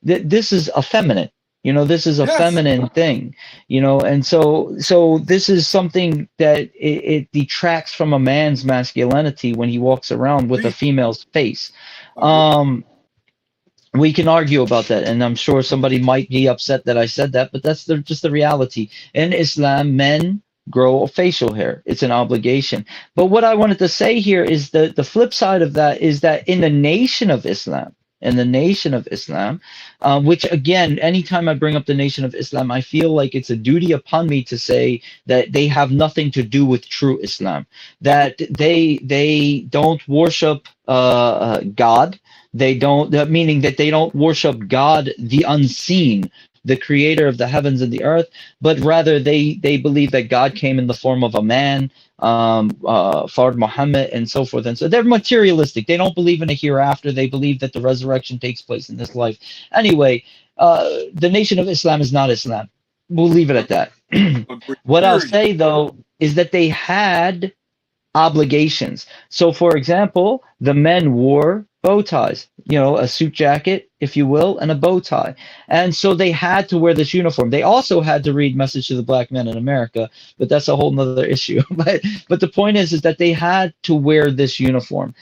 this is effeminate. This is a feminine thing, and so this is something that it detracts from a man's masculinity when he walks around with a female's face. We can argue about that, and I'm sure somebody might be upset that I said that, but that's just the reality. In Islam, men grow facial hair. It's an obligation. But what I wanted to say here is that the flip side of that is that in the nation of Islam, which again, anytime I bring up the nation of Islam, I feel like it's a duty upon me to say that they have nothing to do with true Islam, that they don't worship God. They don't, meaning that they don't worship God, the unseen, the creator of the heavens and the earth, but rather they believe that God came in the form of a man, Fard Muhammad, and so forth. And so they're materialistic. They don't believe in a hereafter. They believe that the resurrection takes place in this life. Anyway, the nation of Islam is not Islam. We'll leave it at that. What I'll say, though, is that they had obligations. So, for example, the men wore bow ties, a suit jacket, if you will, and a bow tie. And so they had to wear this uniform. They also had to read Message to the Black Man in America, but that's a whole nother issue. But the point is that they had to wear this uniform.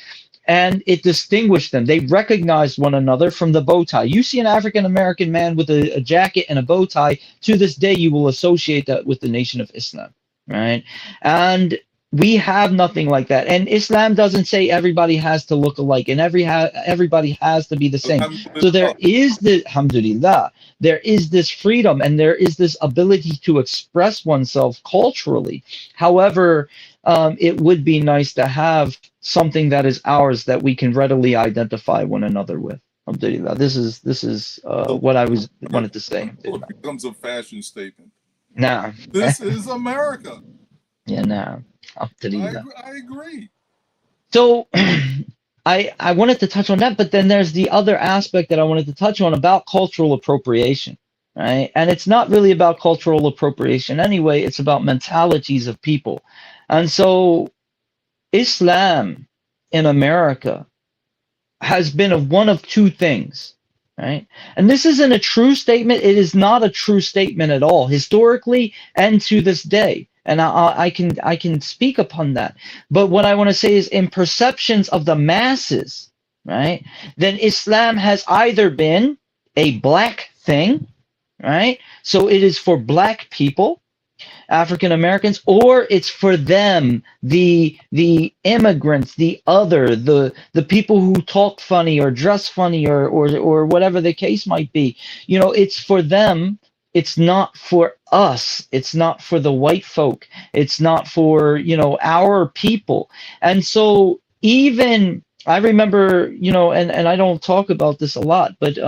And it distinguished them. They recognized one another from the bow tie. You see an African-American man with a jacket and a bow tie, to this day you will associate that with the Nation of Islam, right? And we have nothing like that. And Islam doesn't say everybody has to look alike and everybody has to be the same. So there is the, alhamdulillah, there is this freedom and there is this ability to express oneself culturally. However, it would be nice to have something that is ours that we can readily identify one another with. Alhamdulillah. This is what I wanted to say. It becomes a fashion statement. Nah. This is America. Yeah, nah. I agree. So I wanted to touch on that, but then there's the other aspect that I wanted to touch on about cultural appropriation, right? And it's not really about cultural appropriation anyway, it's about mentalities of people. And so Islam in America has been one of two things, right? And this isn't a true statement. It is not a true statement at all, historically and to this day. And I can speak upon that. But what I want to say is, in perceptions of the masses, right, then Islam has either been a black thing, right? So it is for black people, African Americans, or it's for them, the immigrants, the other, the people who talk funny or dress funny or whatever the case might be. It's for them. It's not for us. It's not for the white folk. It's not for, our people. And so even I remember, and I don't talk about this a lot, but,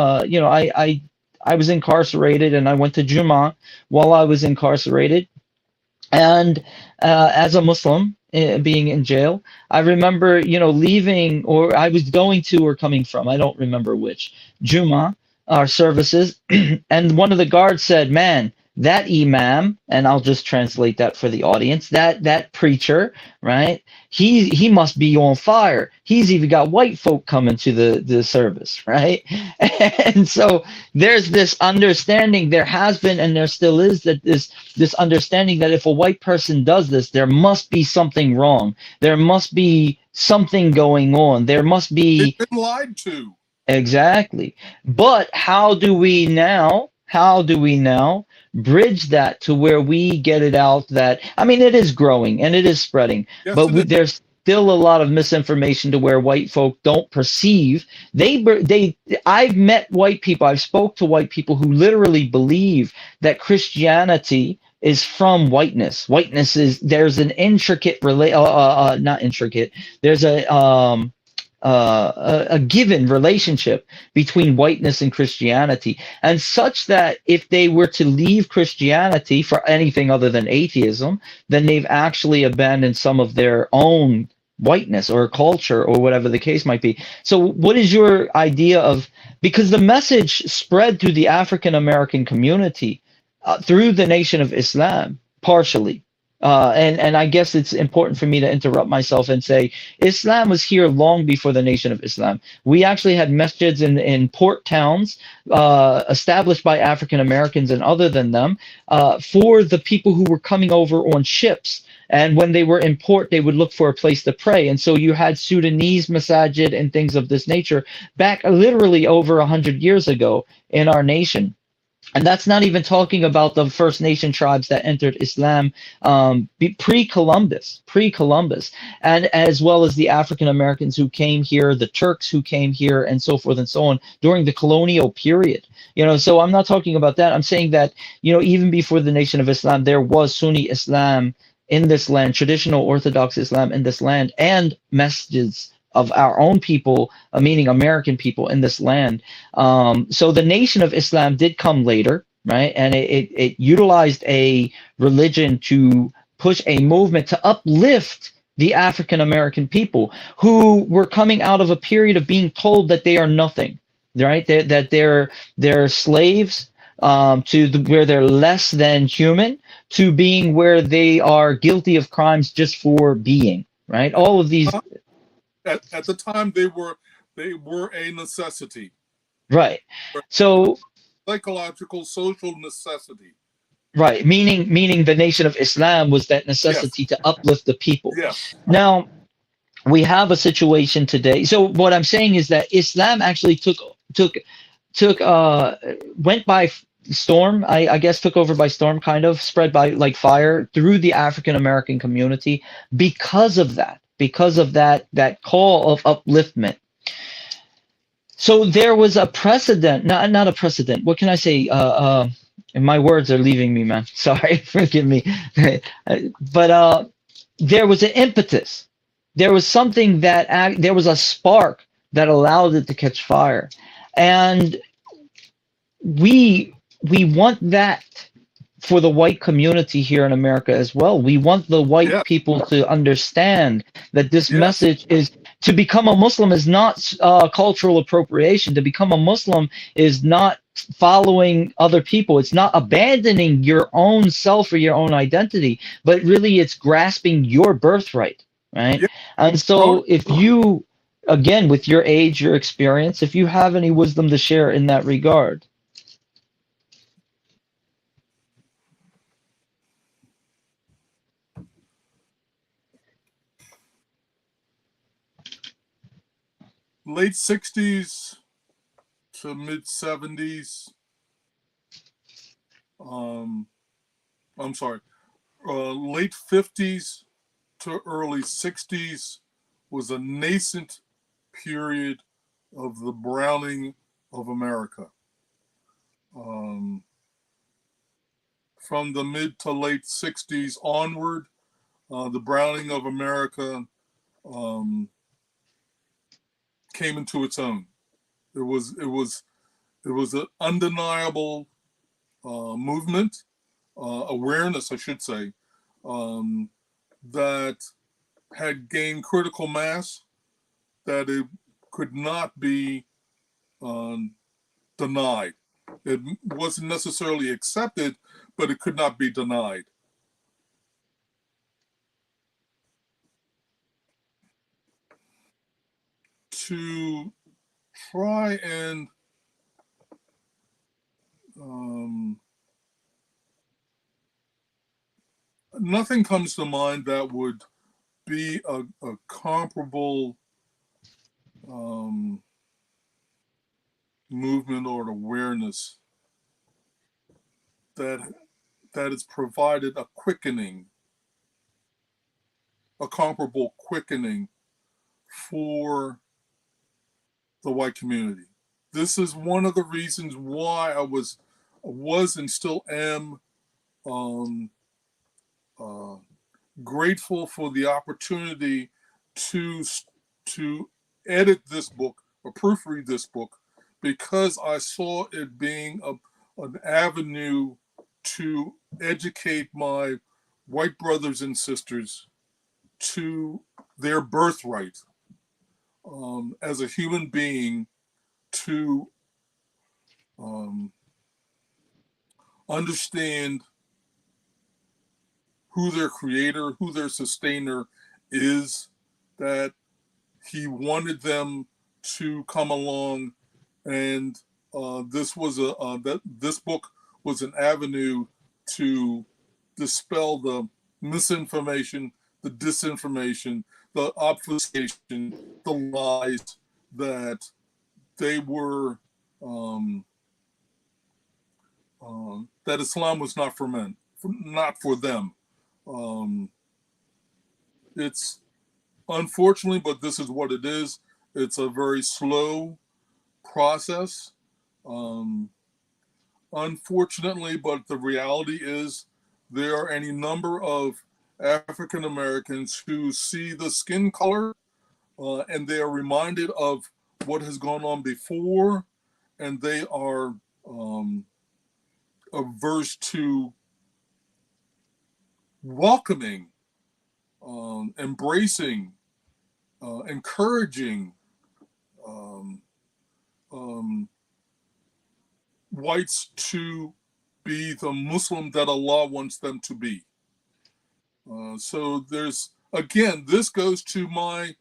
I was incarcerated and I went to Jummah while I was incarcerated. And as a Muslim, being in jail, I remember, leaving, or I was going to or coming from, I don't remember which, Jummah, our services, and one of the guards said, man, that imam, and I'll just translate that for the audience, that preacher, right, he must be on fire. He's even got white folk coming to the service, right? And so there's this understanding, there has been and there still is, that this understanding that if a white person does this, there must be something wrong. There must be something going on. There must be... They've been lied to. Exactly. But how do we now bridge that to where we get it out that, it is growing and it is spreading, yes, but there's still a lot of misinformation to where white folk don't perceive. I've met white people, I've spoke to white people who literally believe that Christianity is from whiteness. Whiteness is, there's an intricate, not intricate, there's a given relationship between whiteness and Christianity, and such that if they were to leave Christianity for anything other than atheism, then they've actually abandoned some of their own whiteness or culture or whatever the case might be. So what is your idea of, because the message spread through the African American community through the Nation of Islam partially, and I guess it's important for me to interrupt myself and say Islam was here long before the Nation of Islam. We actually had masjids in port towns established by African Americans and other than them for the people who were coming over on ships. And when they were in port, they would look for a place to pray. And so you had Sudanese masajid and things of this nature back literally over 100 years ago in our nation. And that's not even talking about the First Nation tribes that entered Islam pre-Columbus, and as well as the African Americans who came here, the Turks who came here, and so forth and so on during the colonial period. So I'm not talking about that. I'm saying that, even before the Nation of Islam, there was Sunni Islam in this land, traditional Orthodox Islam in this land, and masjids of our own people, meaning American people in this land. So the Nation of Islam did come later, right? And it utilized a religion to push a movement to uplift the African American people who were coming out of a period of being told that they are nothing, right? That they're slaves, where they're less than human, to being where they are guilty of crimes just for being, right? All of these. At the time, they were a necessity. Right. So psychological, social necessity. Right. Meaning the Nation of Islam was that necessity Yes. to uplift the people. Yes. Now we have a situation today. So what I'm saying is that Islam actually went by storm. I guess took over by storm, kind of spread by like fire through the African American community because of that call of upliftment. So there was a precedent, not a precedent. What can I say? And my words are leaving me, man. Sorry, forgive me. But there was an impetus. There was something there was a spark that allowed it to catch fire, and we want that for the white community here in America as well. We want the white people to understand that this message is. To become a Muslim is not cultural appropriation. To become a Muslim is not following other people. It's not abandoning your own self or your own identity, but really it's grasping your birthright, right? Yeah. And so if you, again, with your age, your experience, if you have any wisdom to share in that regard. Late 60s to mid 70s. I'm sorry, late 50s to early 60s was a nascent period of the browning of America. From the mid to late 60s onward, the browning of America came into its own. It was an undeniable movement, awareness, I should say, that had gained critical mass, that it could not be denied. It wasn't necessarily accepted, but it could not be denied. To try and nothing comes to mind that would be a comparable movement or awareness that has provided a quickening, a comparable quickening for the white community. This is one of the reasons why I was and still am grateful for the opportunity to edit this book or proofread this book, because I saw it being an avenue to educate my white brothers and sisters to their birthright as a human being, to understand who their creator, who their sustainer is, that he wanted them to come along, and this book was an avenue to dispel the misinformation, the disinformation, the obfuscation, the lies that they were that Islam was not for men, not for them. It's unfortunately, but this is what it is. It's a very slow process. Unfortunately, but the reality is there are any number of African Americans who see the skin color and they are reminded of what has gone on before, and they are averse to welcoming, embracing, encouraging whites to be the Muslim that Allah wants them to be. So there's, again, this goes to my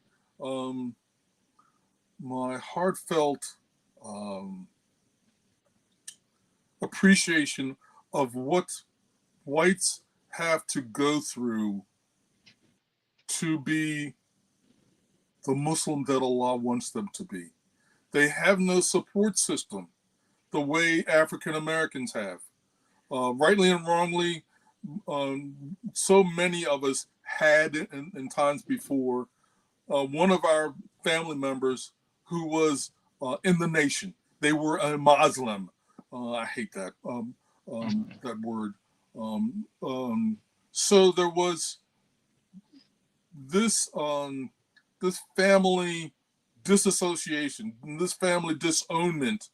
my heartfelt appreciation of what whites have to go through to be the Muslim that Allah wants them to be. They have no support system the way African Americans have. Rightly and wrongly, so many of us had in times before one of our family members who was in the nation. They were a Muslim. I hate that that word. So there was this this family disassociation, this family disownment.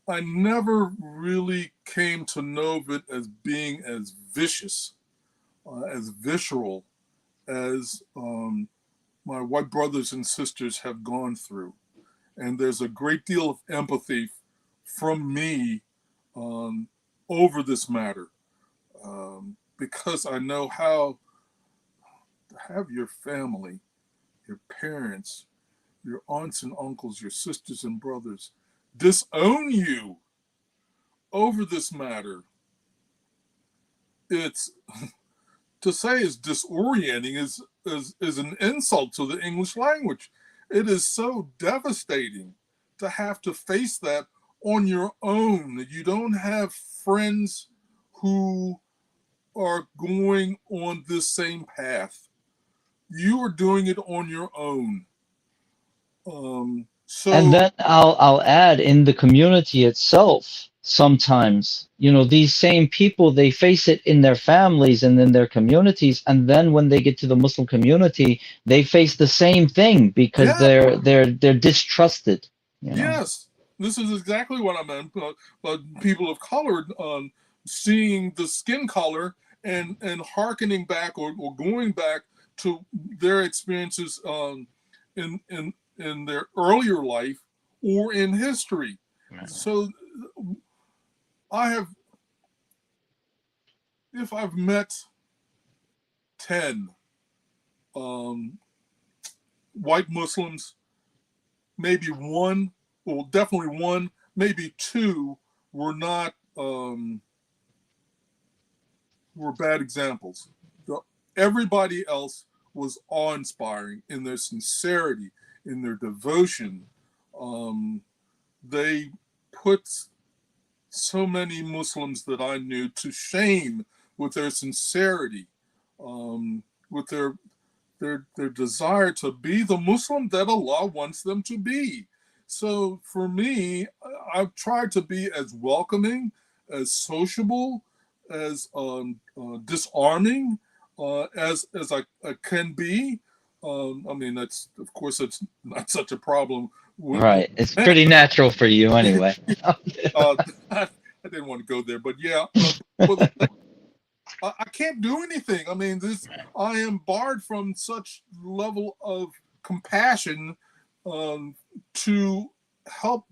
I never really came to know of it as being as vicious, as visceral as my white brothers and sisters have gone through. And there's a great deal of empathy from me over this matter because I know how to have your family, your parents, your aunts and uncles, your sisters and brothers disown you over this matter. It's to say it's disorienting is an insult to the English language. It is so devastating to have to face that on your own. You don't have friends who are going on this same path. You are doing it on your own. And then I'll add, in the community itself, sometimes, you know, these same people, they face it in their families and in their communities, and then when they get to the Muslim community, they face the same thing because they're distrusted. You know? Yes, this is exactly what I meant. But people of color seeing the skin color and hearkening back or going back to their experiences in their earlier life or in history. Right. So if I've met 10 white Muslims, maybe one, well, definitely one, maybe two were not, were bad examples. Everybody else was awe-inspiring in their sincerity, in their devotion. They put so many Muslims that I knew to shame with their sincerity, with their desire to be the Muslim that Allah wants them to be. So for me, I've tried to be as welcoming, as sociable, as disarming as I can be. I mean, that's, of course, it's not such a problem. Right. It's pretty natural for you anyway. I didn't want to go there, but yeah. But I can't do anything. I mean, I am barred from such level of compassion to help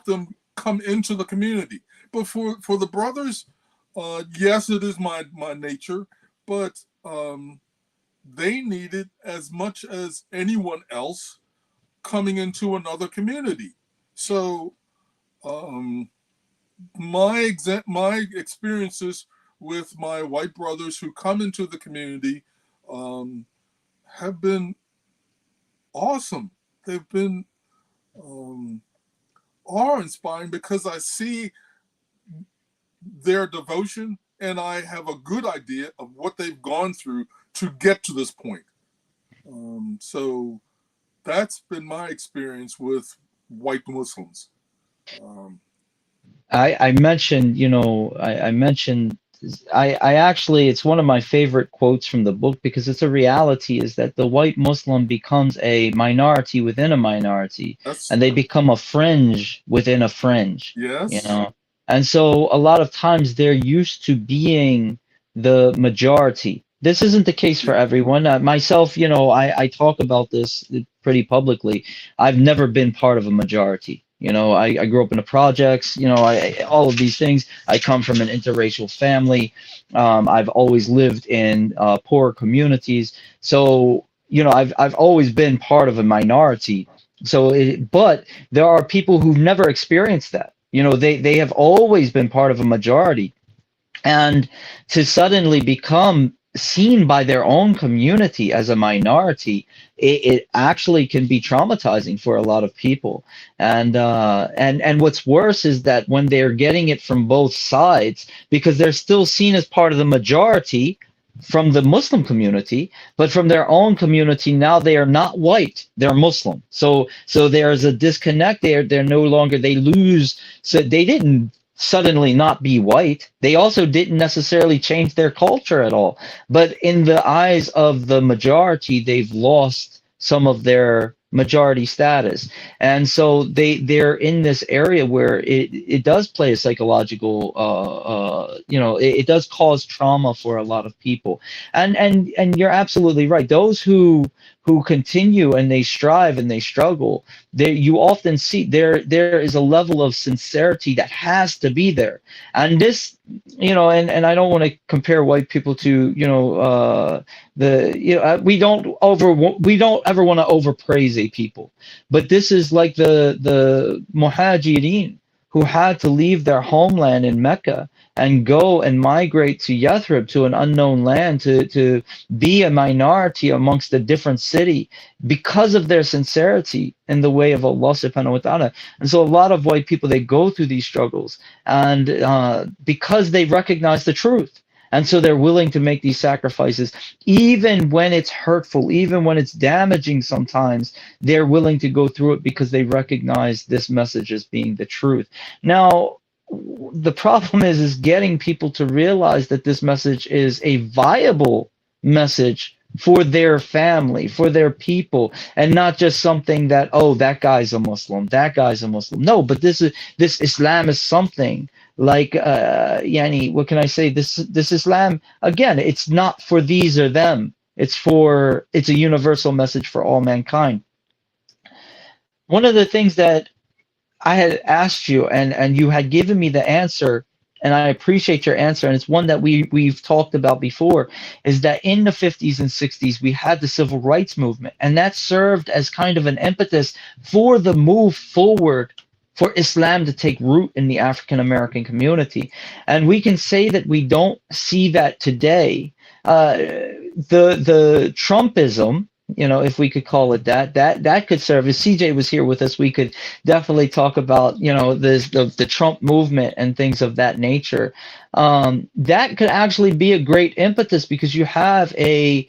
them come into the community. But for the brothers, yes, it is my nature, but they need it as much as anyone else coming into another community. So my experiences with my white brothers who come into the community have been awesome. They've been um, are inspiring because I see their devotion and I have a good idea of what they've gone through to get to this point. So that's been my experience with white Muslims. Um, I mentioned, I mentioned, I actually, it's one of my favorite quotes from the book because it's a reality is that the white Muslim becomes a minority within a minority that's and they become a fringe within a fringe, yes, And so a lot of times they're used to being the majority. This isn't the case for yeah, everyone. Myself, I talk about this pretty publicly. I've never been part of a majority. I grew up in the projects, all of these things. I come from an interracial family. I've always lived in poor communities. So, I've always been part of a minority. But there are people who've never experienced that. They have always been part of a majority. And to suddenly become seen by their own community as a minority, it actually can be traumatizing for a lot of people. And what's worse is that when they're getting it from both sides, because they're still seen as part of the majority from the Muslim community, but from their own community now they are not white, they're Muslim. So there's a disconnect there. They're no longer, they lose. So they didn't suddenly not be white. They also didn't necessarily change their culture at all. But in the eyes of the majority, they've lost some of their majority status. And so they're in this area where it does play a psychological it does cause trauma for a lot of people. And you're absolutely right. Those who continue and they strive and they struggle, you often see there is a level of sincerity that has to be there. And this, and I don't want to compare white people to, we don't ever want to overpraise a people, but this is like the muhajirin who had to leave their homeland in Mecca and go and migrate to Yathrib, to an unknown land, to be a minority amongst a different city because of their sincerity in the way of Allah subhanahu wa ta'ala. And so a lot of white people, they go through these struggles and because they recognize the truth. And so they're willing to make these sacrifices, even when it's hurtful, even when it's damaging sometimes, they're willing to go through it because they recognize this message as being the truth. Now, the problem is getting people to realize that this message is a viable message for their family, for their people, and not just something that, oh, that guy's a Muslim, that guy's a Muslim. No, but this Islam is something like what can I say? This Islam, again, it's not for these or them. It's a universal message for all mankind. One of the things that I had asked you and you had given me the answer, and I appreciate your answer, and it's one that we've talked about before, is that in the 50s and 60s we had the civil rights movement, and that served as kind of an impetus for the move forward for Islam to take root in the African American community. And we can say that we don't see that today. The Trumpism, if we could call it that could serve. If CJ was here with us, we could definitely talk about, the Trump movement and things of that nature. That could actually be a great impetus because you have a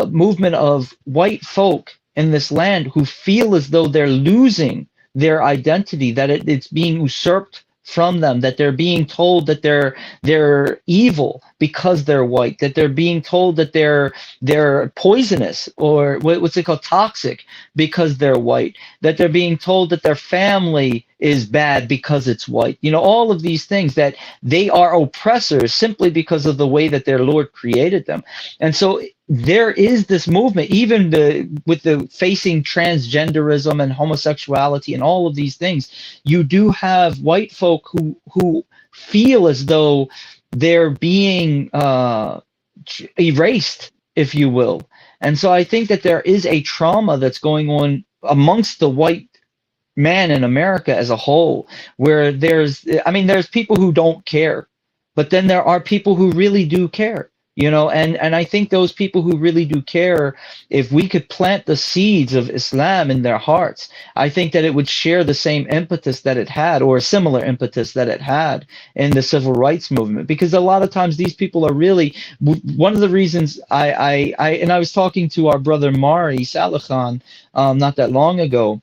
movement of white folk in this land who feel as though they're losing their identity, that it's being usurped from them, that they're being told that they're evil because they're white, that they're being told that they're poisonous, or what's it called, toxic, because they're white, that they're being told that their family is bad because it's white. All of these things, that they are oppressors simply because of the way that their Lord created them. And so there is this movement, even with the facing transgenderism and homosexuality and all of these things, you do have white folk who feel as though they're being erased, if you will. And so I think that there is a trauma that's going on amongst the white man in America as a whole, where there's people who don't care, but then there are people who really do care. and I think those people who really do care, if we could plant the seeds of Islam in their hearts, I think that it would share the same impetus that it had, or a similar impetus that it had in the civil rights movement. Because a lot of times these people are really, one of the reasons I was talking to our brother Mari Salakhan not that long ago,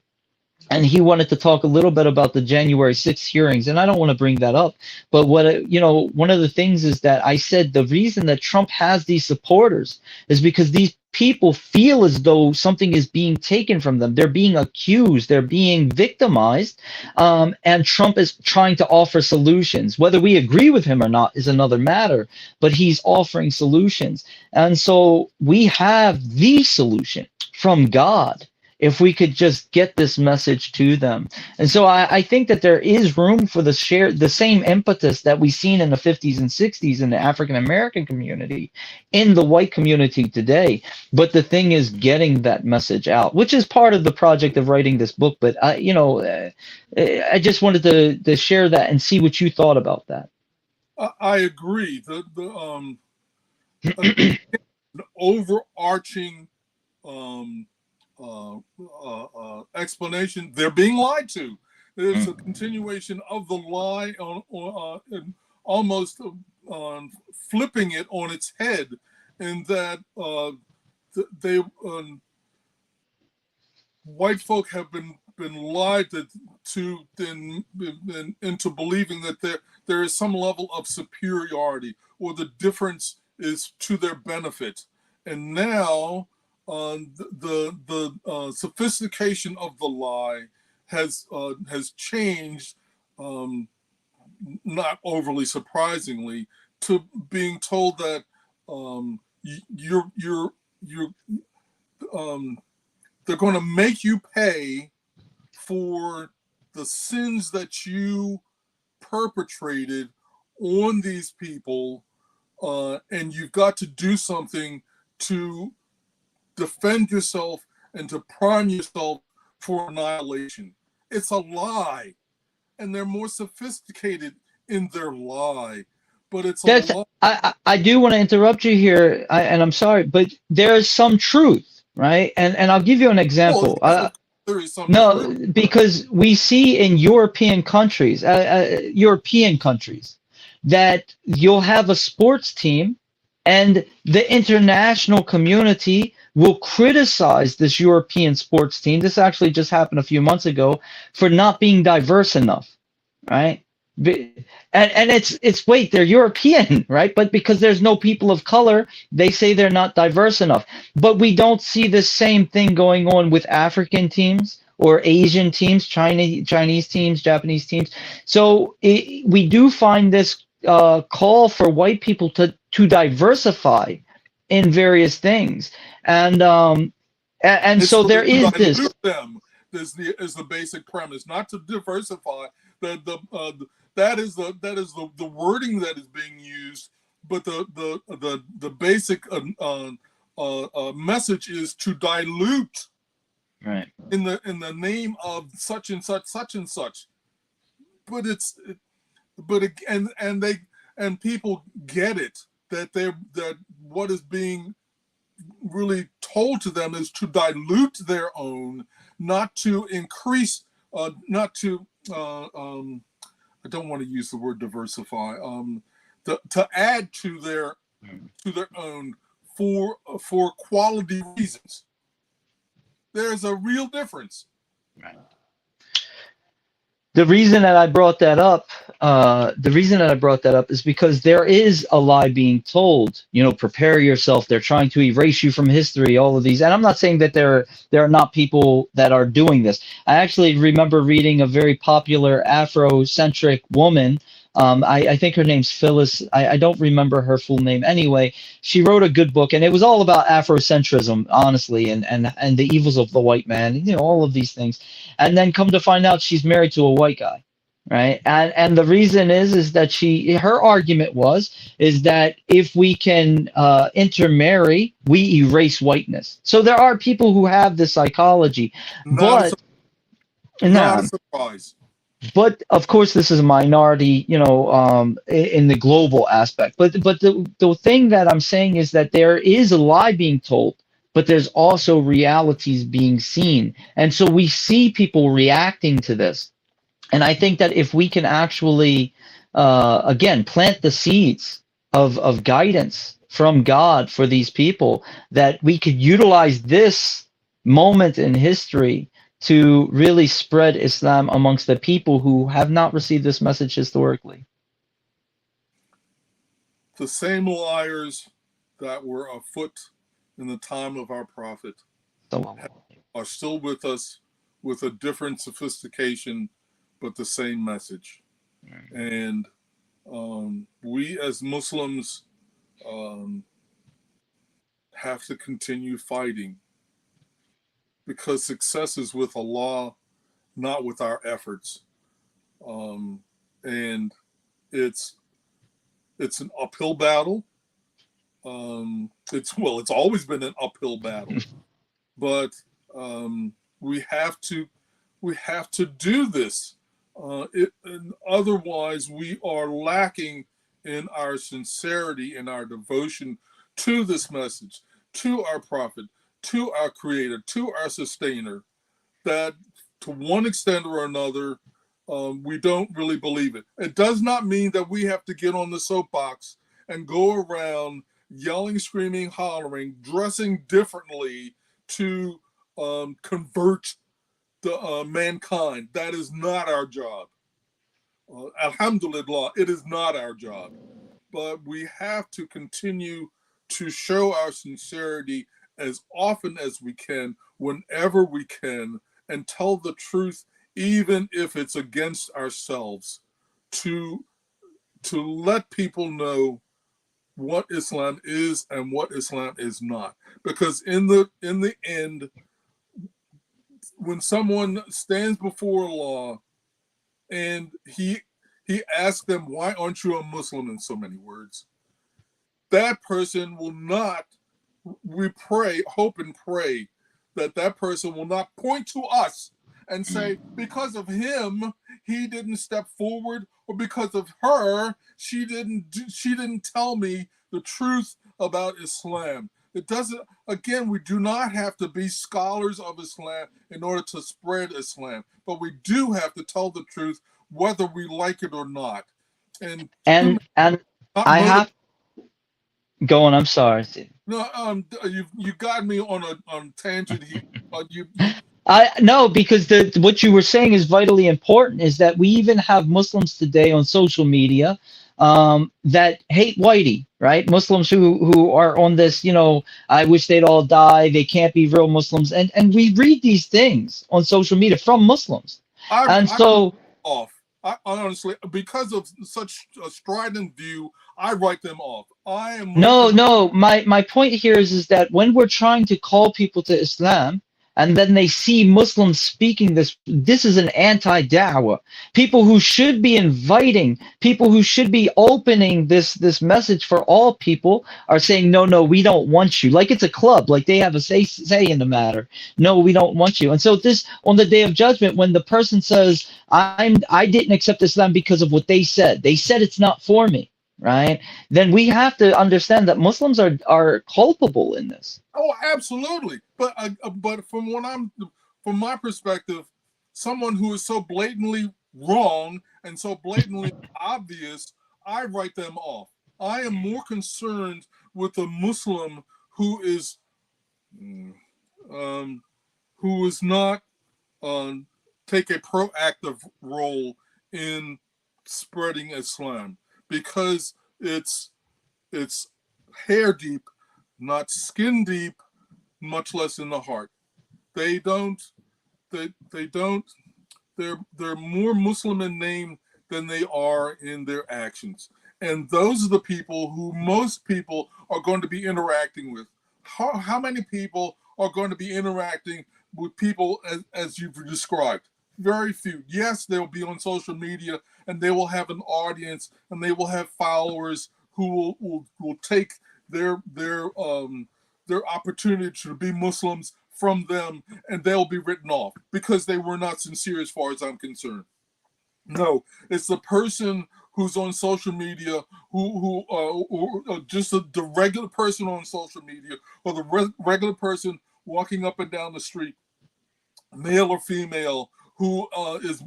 and he wanted to talk a little bit about the January 6th hearings, and I don't want to bring that up, but one of the things is that I said the reason that Trump has these supporters is because these people feel as though something is being taken from them. They're being accused, they're being victimized, and Trump is trying to offer solutions. Whether we agree with him or not is another matter, but he's offering solutions. And so we have the solution from God, if we could just get this message to them. And so I think that there is room for the same impetus that we've seen in the 50s and 60s in the African American community, in the white community today. But the thing is getting that message out, which is part of the project of writing this book. But I just wanted to share that and see what you thought about that. I agree. The overarching explanation, they're being lied to. There's a continuation of the lie, on almost flipping it on its head, in that they white folk have been lied to into believing that there is some level of superiority, or the difference is to their benefit. And now the sophistication of the lie has changed, not overly surprisingly, to being told that they're going to make you pay for the sins that you perpetrated on these people, and you've got to do something to defend yourself and to prime yourself for annihilation. It's a lie, and they're more sophisticated in their lie, but it's a lie. I do want to interrupt you here, and I'm sorry, but there's some truth, right? And I'll give you an example. Well, there is some truth. Because we see in European countries, that you'll have a sports team, and the international community will criticize this European sports team. This actually just happened a few months ago, for not being diverse enough, right? And it's wait, they're European, right? But because there's no people of color, they say they're not diverse enough. But we don't see the same thing going on with African teams or Asian teams, Chinese teams, Japanese teams. So we do find this call for white people to diversify in various things, and so there is this. Is the basic premise, not to diversify. That is the wording that is being used, but the basic message is to dilute, right, in the name of such and such. And people get it, that what is being really told to them is to dilute their own, not to increase, not to I don't want to use the word diversify, to add to their own for quality reasons. There's a real difference. Right. The reason that I brought that up, is because there is a lie being told. Prepare yourself. They're trying to erase you from history. All of these, and I'm not saying that there are not people that are doing this. I actually remember reading a very popular Afrocentric woman. I think her name's Phyllis. I don't remember her full name. Anyway, she wrote a good book, and it was all about Afrocentrism, honestly, and the evils of the white man, all of these things. And then come to find out, she's married to a white guy, right? And the reason is that her argument is that if we can intermarry, we erase whiteness. So there are people who have this psychology, not a surprise. But of course, this is a minority, in the global aspect. But the thing that I'm saying is that there is a lie being told, but there's also realities being seen, and so we see people reacting to this. And I think that if we can actually, again, plant the seeds of guidance from God for these people, that we could utilize this moment in history to really spread Islam amongst the people who have not received this message historically. The same liars that were afoot in the time of our prophet So, are still with us with a different sophistication, but the same message. And we as Muslims have to continue fighting, because success is with Allah, not with our efforts. And it's an uphill battle. It's always been an uphill battle, but we have to do this. And otherwise, we are lacking in our sincerity and our devotion to this message, to our prophet, to our creator, to our sustainer, that to one extent or another, we don't really believe it. It does not mean that we have to get on the soapbox and go around yelling, screaming, hollering, dressing differently to convert the mankind. That is not our job. Alhamdulillah, it is not our job. But we have to continue to show our sincerity as often as we can, whenever we can, and tell the truth, even if it's against ourselves, to let people know what Islam is and what Islam is not. Because in the end, when someone stands before Allah and he asks them, why aren't you a Muslim, in so many words, that person will not, we pray, hope and pray that that person will not point to us and say, because of him, he didn't step forward, or because of her, she didn't tell me the truth about Islam. It doesn't, again, we do not have to be scholars of Islam in order to spread Islam, but we do have to tell the truth whether we like it or not. And I have go on. I'm sorry. No, you got me on a tangent here. No, because what you were saying is vitally important. Is that we even have Muslims today on social media that hate whitey, right? Muslims who are on this, I wish they'd all die. They can't be real Muslims, and we read these things on social media from Muslims, I honestly, because of such a strident view, I write them off. I am no. My point here is that when we're trying to call people to Islam, and then they see Muslims speaking this is an anti-da'wah. People who should be inviting, people who should be opening this message for all people are saying, no, we don't want you. Like it's a club, like they have a say in the matter. No, we don't want you. And so this, on the day of judgment, when the person says, I didn't accept Islam because of what they said it's not for me, right? Then we have to understand that Muslims are culpable in this. Oh, absolutely. But from my perspective, someone who is so blatantly wrong and so blatantly obvious, I write them off. I am more concerned with a Muslim who is not take a proactive role in spreading Islam, because it's hair deep, not skin deep, much less in the heart. They're more Muslim in name than they are in their actions. And those are the people who most people are going to be interacting with. How many people are going to be interacting with people as you've described? Very few. Yes, they'll be on social media and they will have an audience and they will have followers who will take their opportunity to be Muslims from them, and they'll be written off because they were not sincere, as far as I'm concerned. No, it's the person who's on social media, or just the regular person on social media, or the regular person walking up and down the street, male or female, who is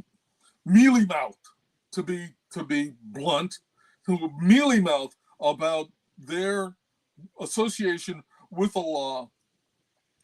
mealy mouthed, to be blunt, who mealy mouthed about their association with the law,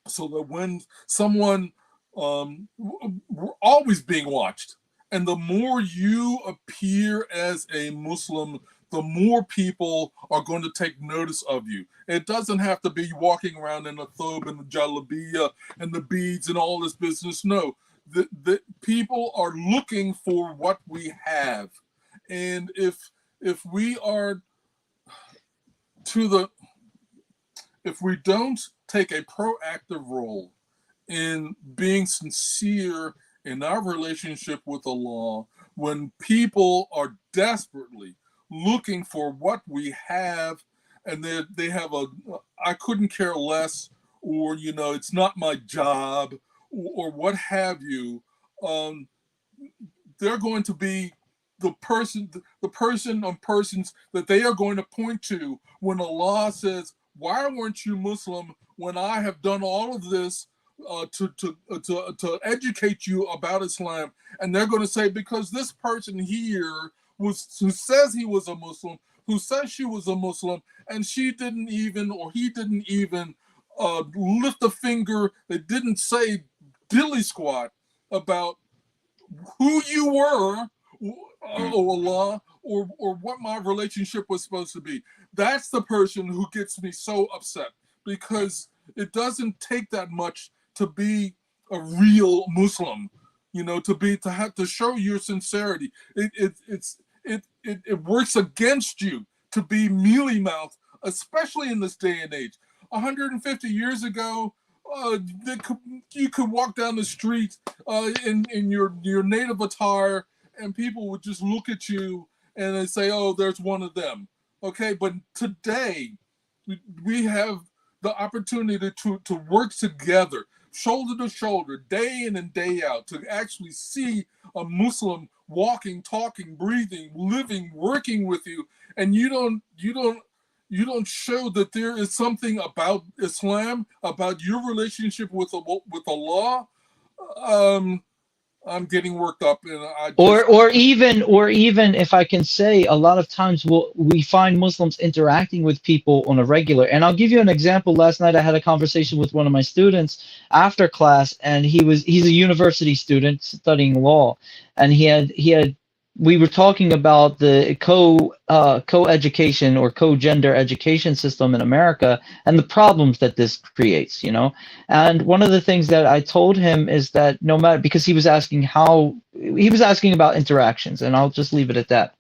so that when someone we're always being watched, and the more you appear as a Muslim, the more people are going to take notice of you. It doesn't have to be walking around in the thobe and the jalabiya and the beads and all this business. No, the people are looking for what we have, and if we are to the if we don't take a proactive role in being sincere in our relationship with the law, when people are desperately looking for what we have, and they have a I couldn't care less, or it's not my job, or what have you, um, they're going to be the person on persons that they are going to point to when the law says, why weren't you Muslim when I have done all of this to educate you about Islam? And they're going to say, because this person here who says he was a Muslim, who says she was a Muslim, and she didn't even, or he didn't even lift a finger, they didn't say dilly squat about who you were, or Allah, or what my relationship was supposed to be. That's the person who gets me so upset, because it doesn't take that much to be a real Muslim, to have to show your sincerity. It works against you to be mealy mouthed, especially in this day and age. 150 years ago, you could walk down the street in your native attire, and people would just look at you and they say, "Oh, there's one of them." Okay, but today we have the opportunity to work together, shoulder to shoulder, day in and day out, to actually see a Muslim walking, talking, breathing, living, working with you, and you don't show that there is something about Islam, about your relationship with the law. I'm getting worked up, and I just Or even if I can say, a lot of times we find Muslims interacting with people on a regular. And I'll give you an example. Last night I had a conversation with one of my students after class, and he's a university student studying law, and he had we were talking about the co-education or co-gender education system in America and the problems that this creates. And one of the things that I told him is that no matter, because he was asking about interactions, and I'll just leave it at that.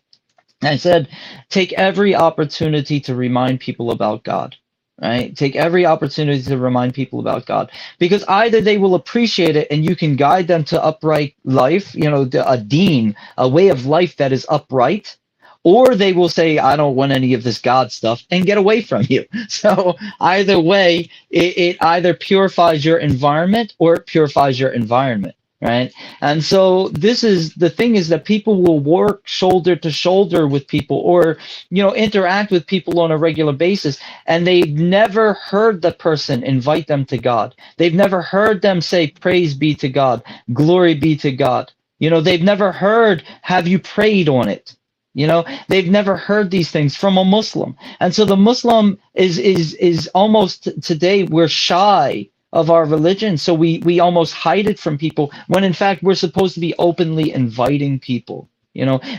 And I said, take every opportunity to remind people about God, right? Take every opportunity to remind people about God, because either they will appreciate it and you can guide them to upright life, a deen, a way of life that is upright, or they will say, I don't want any of this God stuff, and get away from you. So either way, it either purifies your environment or it purifies your environment. Right. And so this is the thing, is that people will work shoulder to shoulder with people, or, interact with people on a regular basis. And they've never heard the person invite them to God. They've never heard them say, praise be to God, glory be to God. They've never heard, have you prayed on it? They've never heard these things from a Muslim. And so the Muslim is almost, today we're shy of our religion, so we almost hide it from people, when in fact we're supposed to be openly inviting people,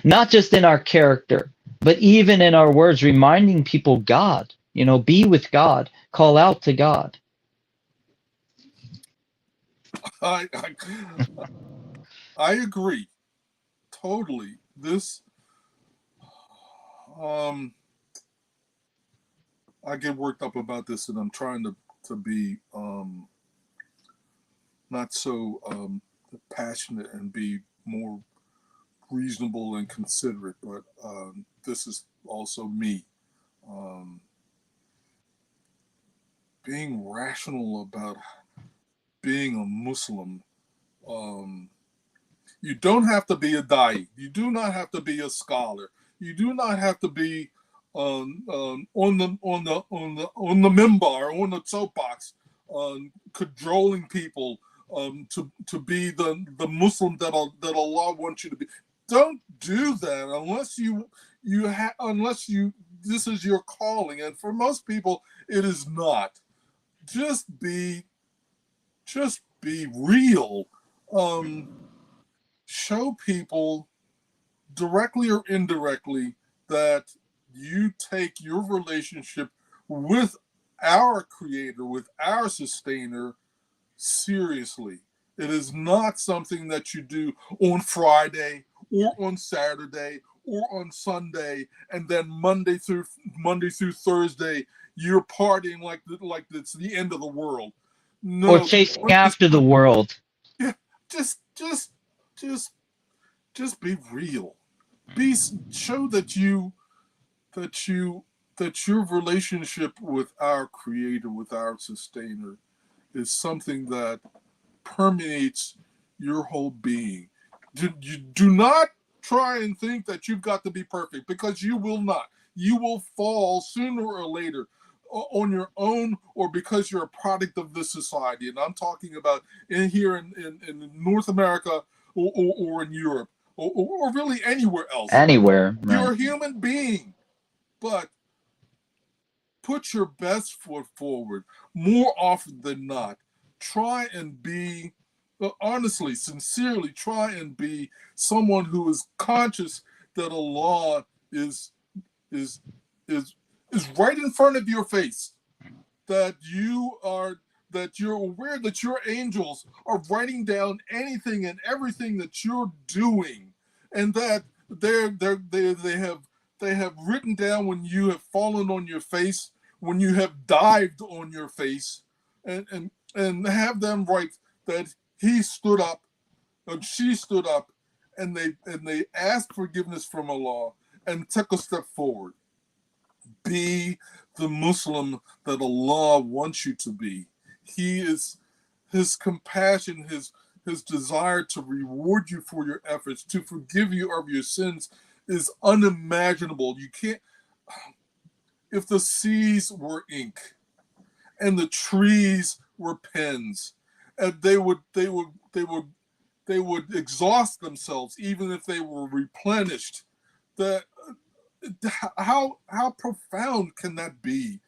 not just in our character, but even in our words, reminding people God, be with God, call out to God. I I agree totally. This I get worked up about this, and I'm trying to be not so passionate, and be more reasonable and considerate. But this is also me being rational about being a Muslim. Um, You don't have to be a da'i. You do not have to be a scholar. You do not have to be on the minbar, on the soapbox, cajoling people to be the Muslim that Allah wants you to be. Don't do that unless this is your calling, and for most people it is not. Just be real. Show people directly or indirectly that you take your relationship with our creator, with our sustainer, seriously. It is not something that you do on Friday or on Saturday or on Sunday, and then Monday through Thursday you're partying like it's the end of the world. No, or chasing after the world. Yeah, just be real. Show that your relationship with our creator, with our sustainer, is something that permeates your whole being. You do not try and think that you've got to be perfect, because you will not. You will fall sooner or later on your own, or because you're a product of this society. And I'm talking about here in North America or in Europe or really anywhere else. Anywhere. Right. You're a human being, but put your best foot forward more often than not. Try and be, honestly, sincerely, try and be someone who is conscious that Allah is right in front of your face. That you're aware that your angels are writing down anything and everything that you're doing, and that they have written down when you have fallen on your face, when you have dived on your face, and have them write that he stood up and she stood up, and they asked forgiveness from Allah and took a step forward. Be the Muslim that Allah wants you to be. His compassion, his desire to reward you for your efforts, to forgive you of your sins, is unimaginable. You can't. If the seas were ink and the trees were pens, and they would exhaust themselves even if they were replenished. That how profound can that be?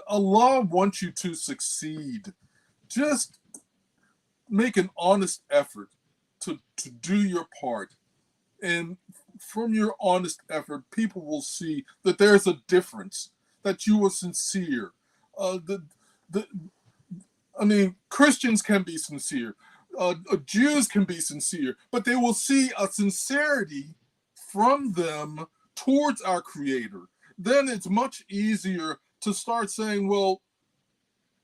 Allah wants you to succeed. Just make an honest effort to do your part, and from your honest effort, people will see that there's a difference, that you are sincere. Christians can be sincere, Jews can be sincere, but they will see a sincerity from them towards our creator. Then it's much easier to start saying, well,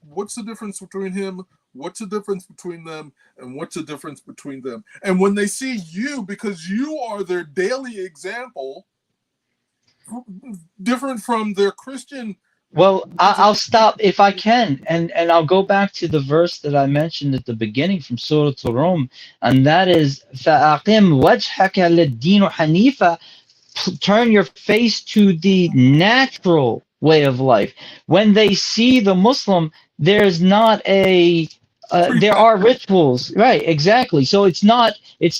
what's the difference between him? What's the difference between them? And what's the difference between them? And when they see you, because you are their daily example, different from their Christian. Well, I'll stop if I can, and I'll go back to the verse that I mentioned at the beginning from Surah Al-Rum, and that is فَأَقِمْ وَجْهَكَ لِلدِّينِ حَنِيفًا. Turn your face to the natural way of life. When they see the Muslim, there's not a there are rituals, right? Exactly. So it's not an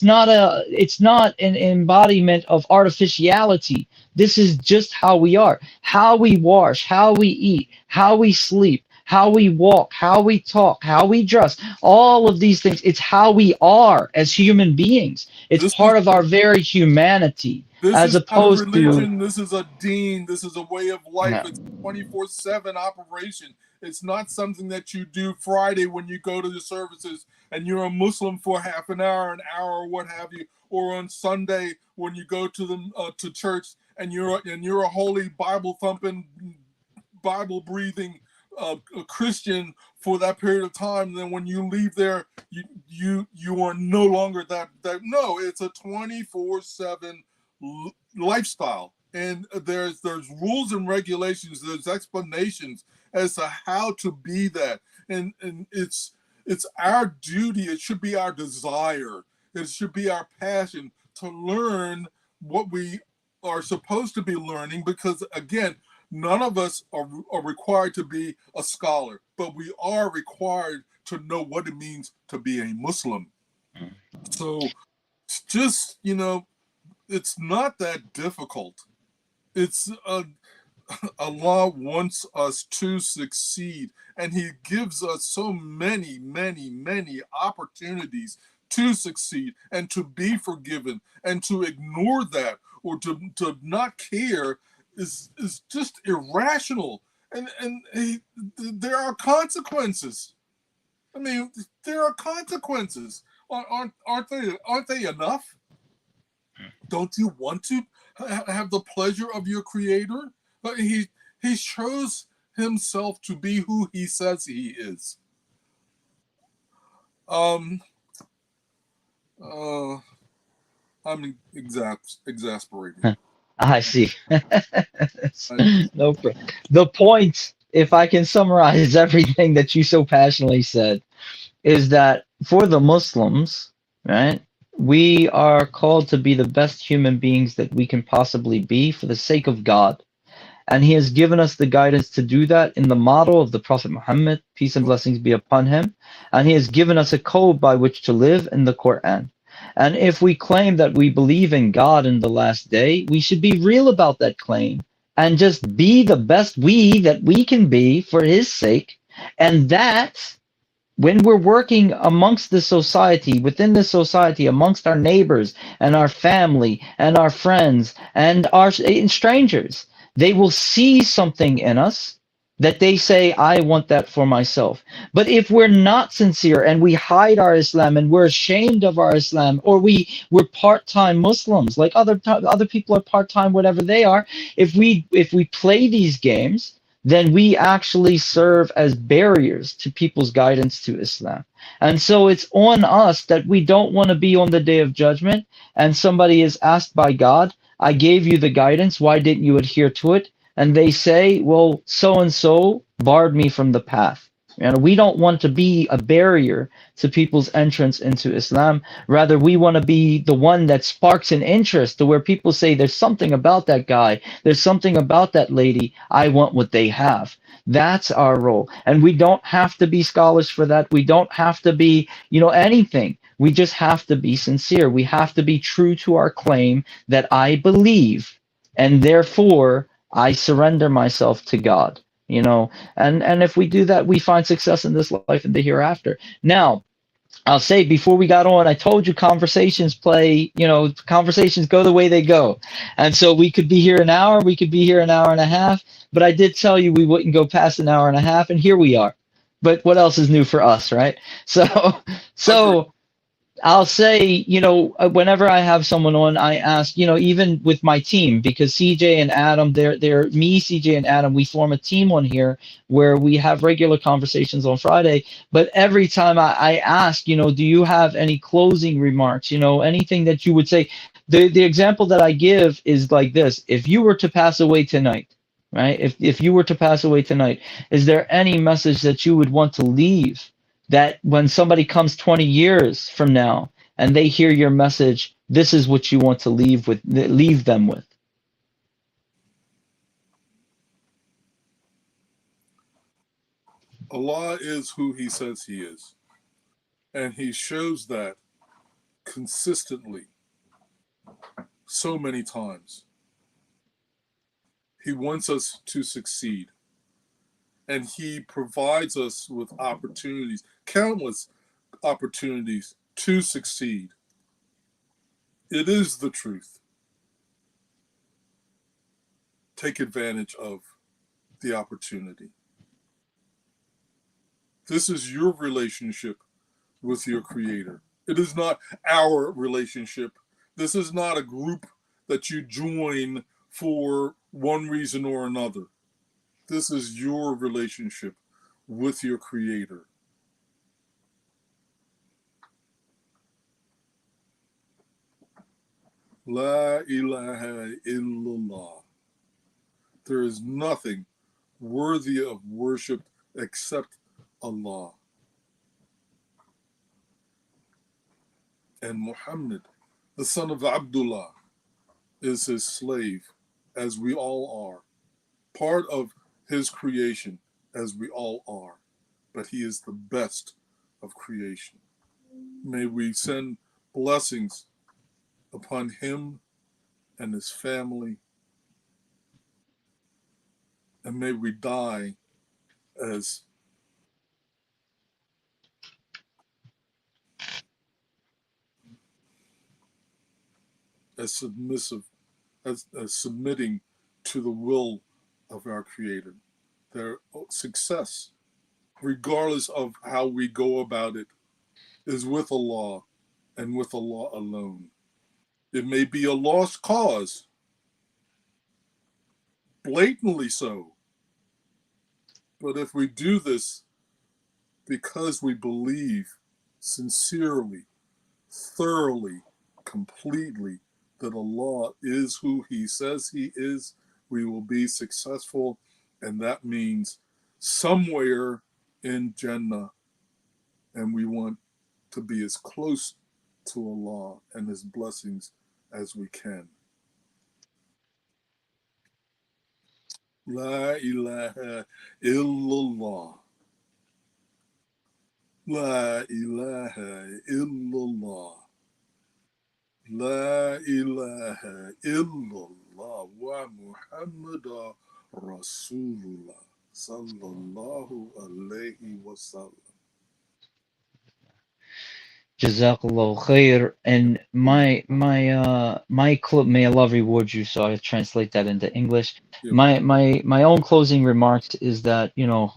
embodiment of artificiality. This is just how we are, how we wash, how we eat, how we sleep, how we walk, how we talk, how we dress, all of these things. It's how we are as human beings. It's part of our very humanity. This as is opposed not a religion, to this is a deen, this is a way of life. No. It's a 24/7 operation. It's not something that you do Friday when you go to the services and you're a Muslim for half an hour, or what have you, or on Sunday when you go to church and you're a holy Bible thumping, Bible breathing a Christian for that period of time. And then when you leave there, you are no longer that. No, it's a 24/7 lifestyle, and there's rules and regulations, there's explanations as to how to be that, and it's our duty, it should be our desire It should be our passion to learn what we are supposed to be learning, because again, none of us are required to be a scholar, but we are required to know what it means to be a Muslim. So just, it's not that difficult. It's Allah wants us to succeed, and He gives us so many, many, many opportunities to succeed and to be forgiven, and to ignore that or to not care is just irrational. And there are consequences. I mean, there are consequences. Aren't they enough? Don't you want to have the pleasure of your Creator? But he shows himself to be who he says he is. I'm exasperated. I see. No problem. The point, if I can summarize everything that you so passionately said, is that for the Muslims, right, we are called to be the best human beings that we can possibly be for the sake of God. And He has given us the guidance to do that in the model of the Prophet Muhammad, peace and blessings be upon him. And He has given us a code by which to live in the Quran. And if we claim that we believe in God in the last day, we should be real about that claim and just be the best we that we can be for His sake. And that when we're working amongst the society, within the society, amongst our neighbors and our family and our friends and our strangers, they will see something in us that they say, I want that for myself. But if we're not sincere and we hide our Islam and we're ashamed of our Islam, or we're part-time Muslims, like other people are part-time, whatever they are, if we play these games, then we actually serve as barriers to people's guidance to Islam. And so it's on us that we don't want to be on the day of judgment and somebody is asked by God, I gave you the guidance, why didn't you adhere to it? And they say, well, so-and-so barred me from the path. We don't want to be a barrier to people's entrance into Islam. Rather, we want to be the one that sparks an interest to where people say, there's something about that guy, there's something about that lady, I want what they have. That's our role. And we don't have to be scholars for that. We don't have to be, anything. We just have to be sincere. We have to be true to our claim that I believe, and therefore I surrender myself to God. And if we do that, we find success in this life and the hereafter. Now, I'll say before we got on, I told you conversations conversations go the way they go. And so we could be here an hour, we could be here an hour and a half, but I did tell you we wouldn't go past an hour and a half, and here we are. But what else is new for us, right? So I'll say, whenever I have someone on, I ask, even with my team, because CJ and Adam, CJ and Adam, we form a team on here where we have regular conversations on Friday. But every time I ask, do you have any closing remarks? Anything that you would say? The example that I give is like this: if you were to pass away tonight, right? If you were to pass away tonight, is there any message that you would want to leave? That when somebody comes 20 years from now and they hear your message, this is what you want to leave them with. Allah is who He says He is. And He shows that consistently so many times. He wants us to succeed. And He provides us with opportunities, countless opportunities to succeed. It is the truth. Take advantage of the opportunity. This is your relationship with your Creator. It is not our relationship. This is not a group that you join for one reason or another. This is your relationship with your Creator. La ilaha illallah. There is nothing worthy of worship except Allah. and Muhammad, the son of Abdullah, is his slave, as we all are, part of his creation, as we all are, but he is the best of creation. May we send blessings upon him and his family, and may we die as submissive, as submitting to the will of our Creator. Their success, regardless of how we go about it, is with Allah and with Allah alone. It may be a lost cause, blatantly so, but if we do this because we believe sincerely, thoroughly, completely that Allah is who He says He is, we will be successful, and that means somewhere in Jannah, and we want to be as close to Allah and His blessings as we can. La ilaha illallah. La ilaha illallah. La ilaha illallah wa Muhammad Rasulullah sallallahu alayhi wa sallam. Jazakallah khair. And my clip, may Allah reward you. So I translate that into English. Yeah. My own closing remarks is that, you know,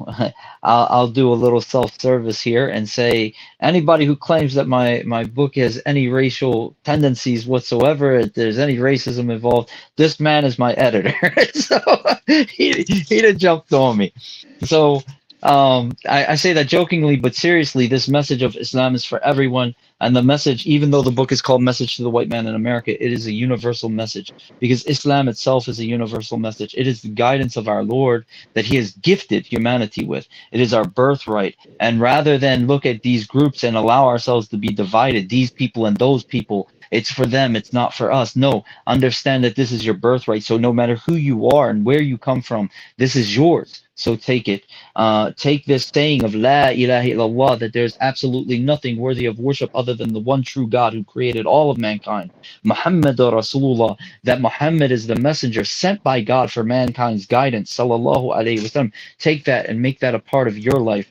I'll do a little self-service here and say anybody who claims that my book has any racial tendencies whatsoever, if there's any racism involved, this man is my editor. So he done jumped on me. So I say that jokingly, but seriously, this message of Islam is for everyone. And the message, even though the book is called Message to the White Man in America, it is a universal message, because Islam itself is a universal message. It is the guidance of our Lord that He has gifted humanity with. It is our birthright. And rather than look at these groups and allow ourselves to be divided, these people and those people, it's for them, it's not for us. No, understand that this is your birthright. So no matter who you are and where you come from, this is yours. So take it. Take this saying of La ilaha illallah, that there's absolutely nothing worthy of worship other than the one true God who created all of mankind. Muhammad Rasulullah, that Muhammad is the messenger sent by God for mankind's guidance. Sallallahu alayhi wasallam. Take that and make that a part of your life.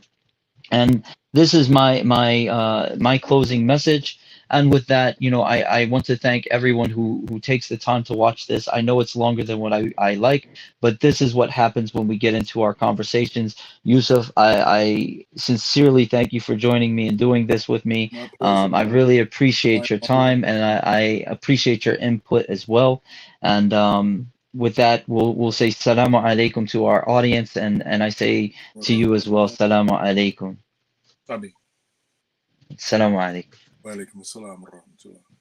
And this is my closing message. And with that, you know, I want to thank everyone who takes the time to watch this. I know it's longer than what I like, but this is what happens when we get into our conversations. Yuwsuf, I sincerely thank you for joining me and doing this with me. I really appreciate your time, and I appreciate your input as well. And with that, we'll say Salamu alaikum to our audience, and I say to you as well, Salamu alaikum. Salamu alaikum. Wa alaikum assalam wa rahmatullah.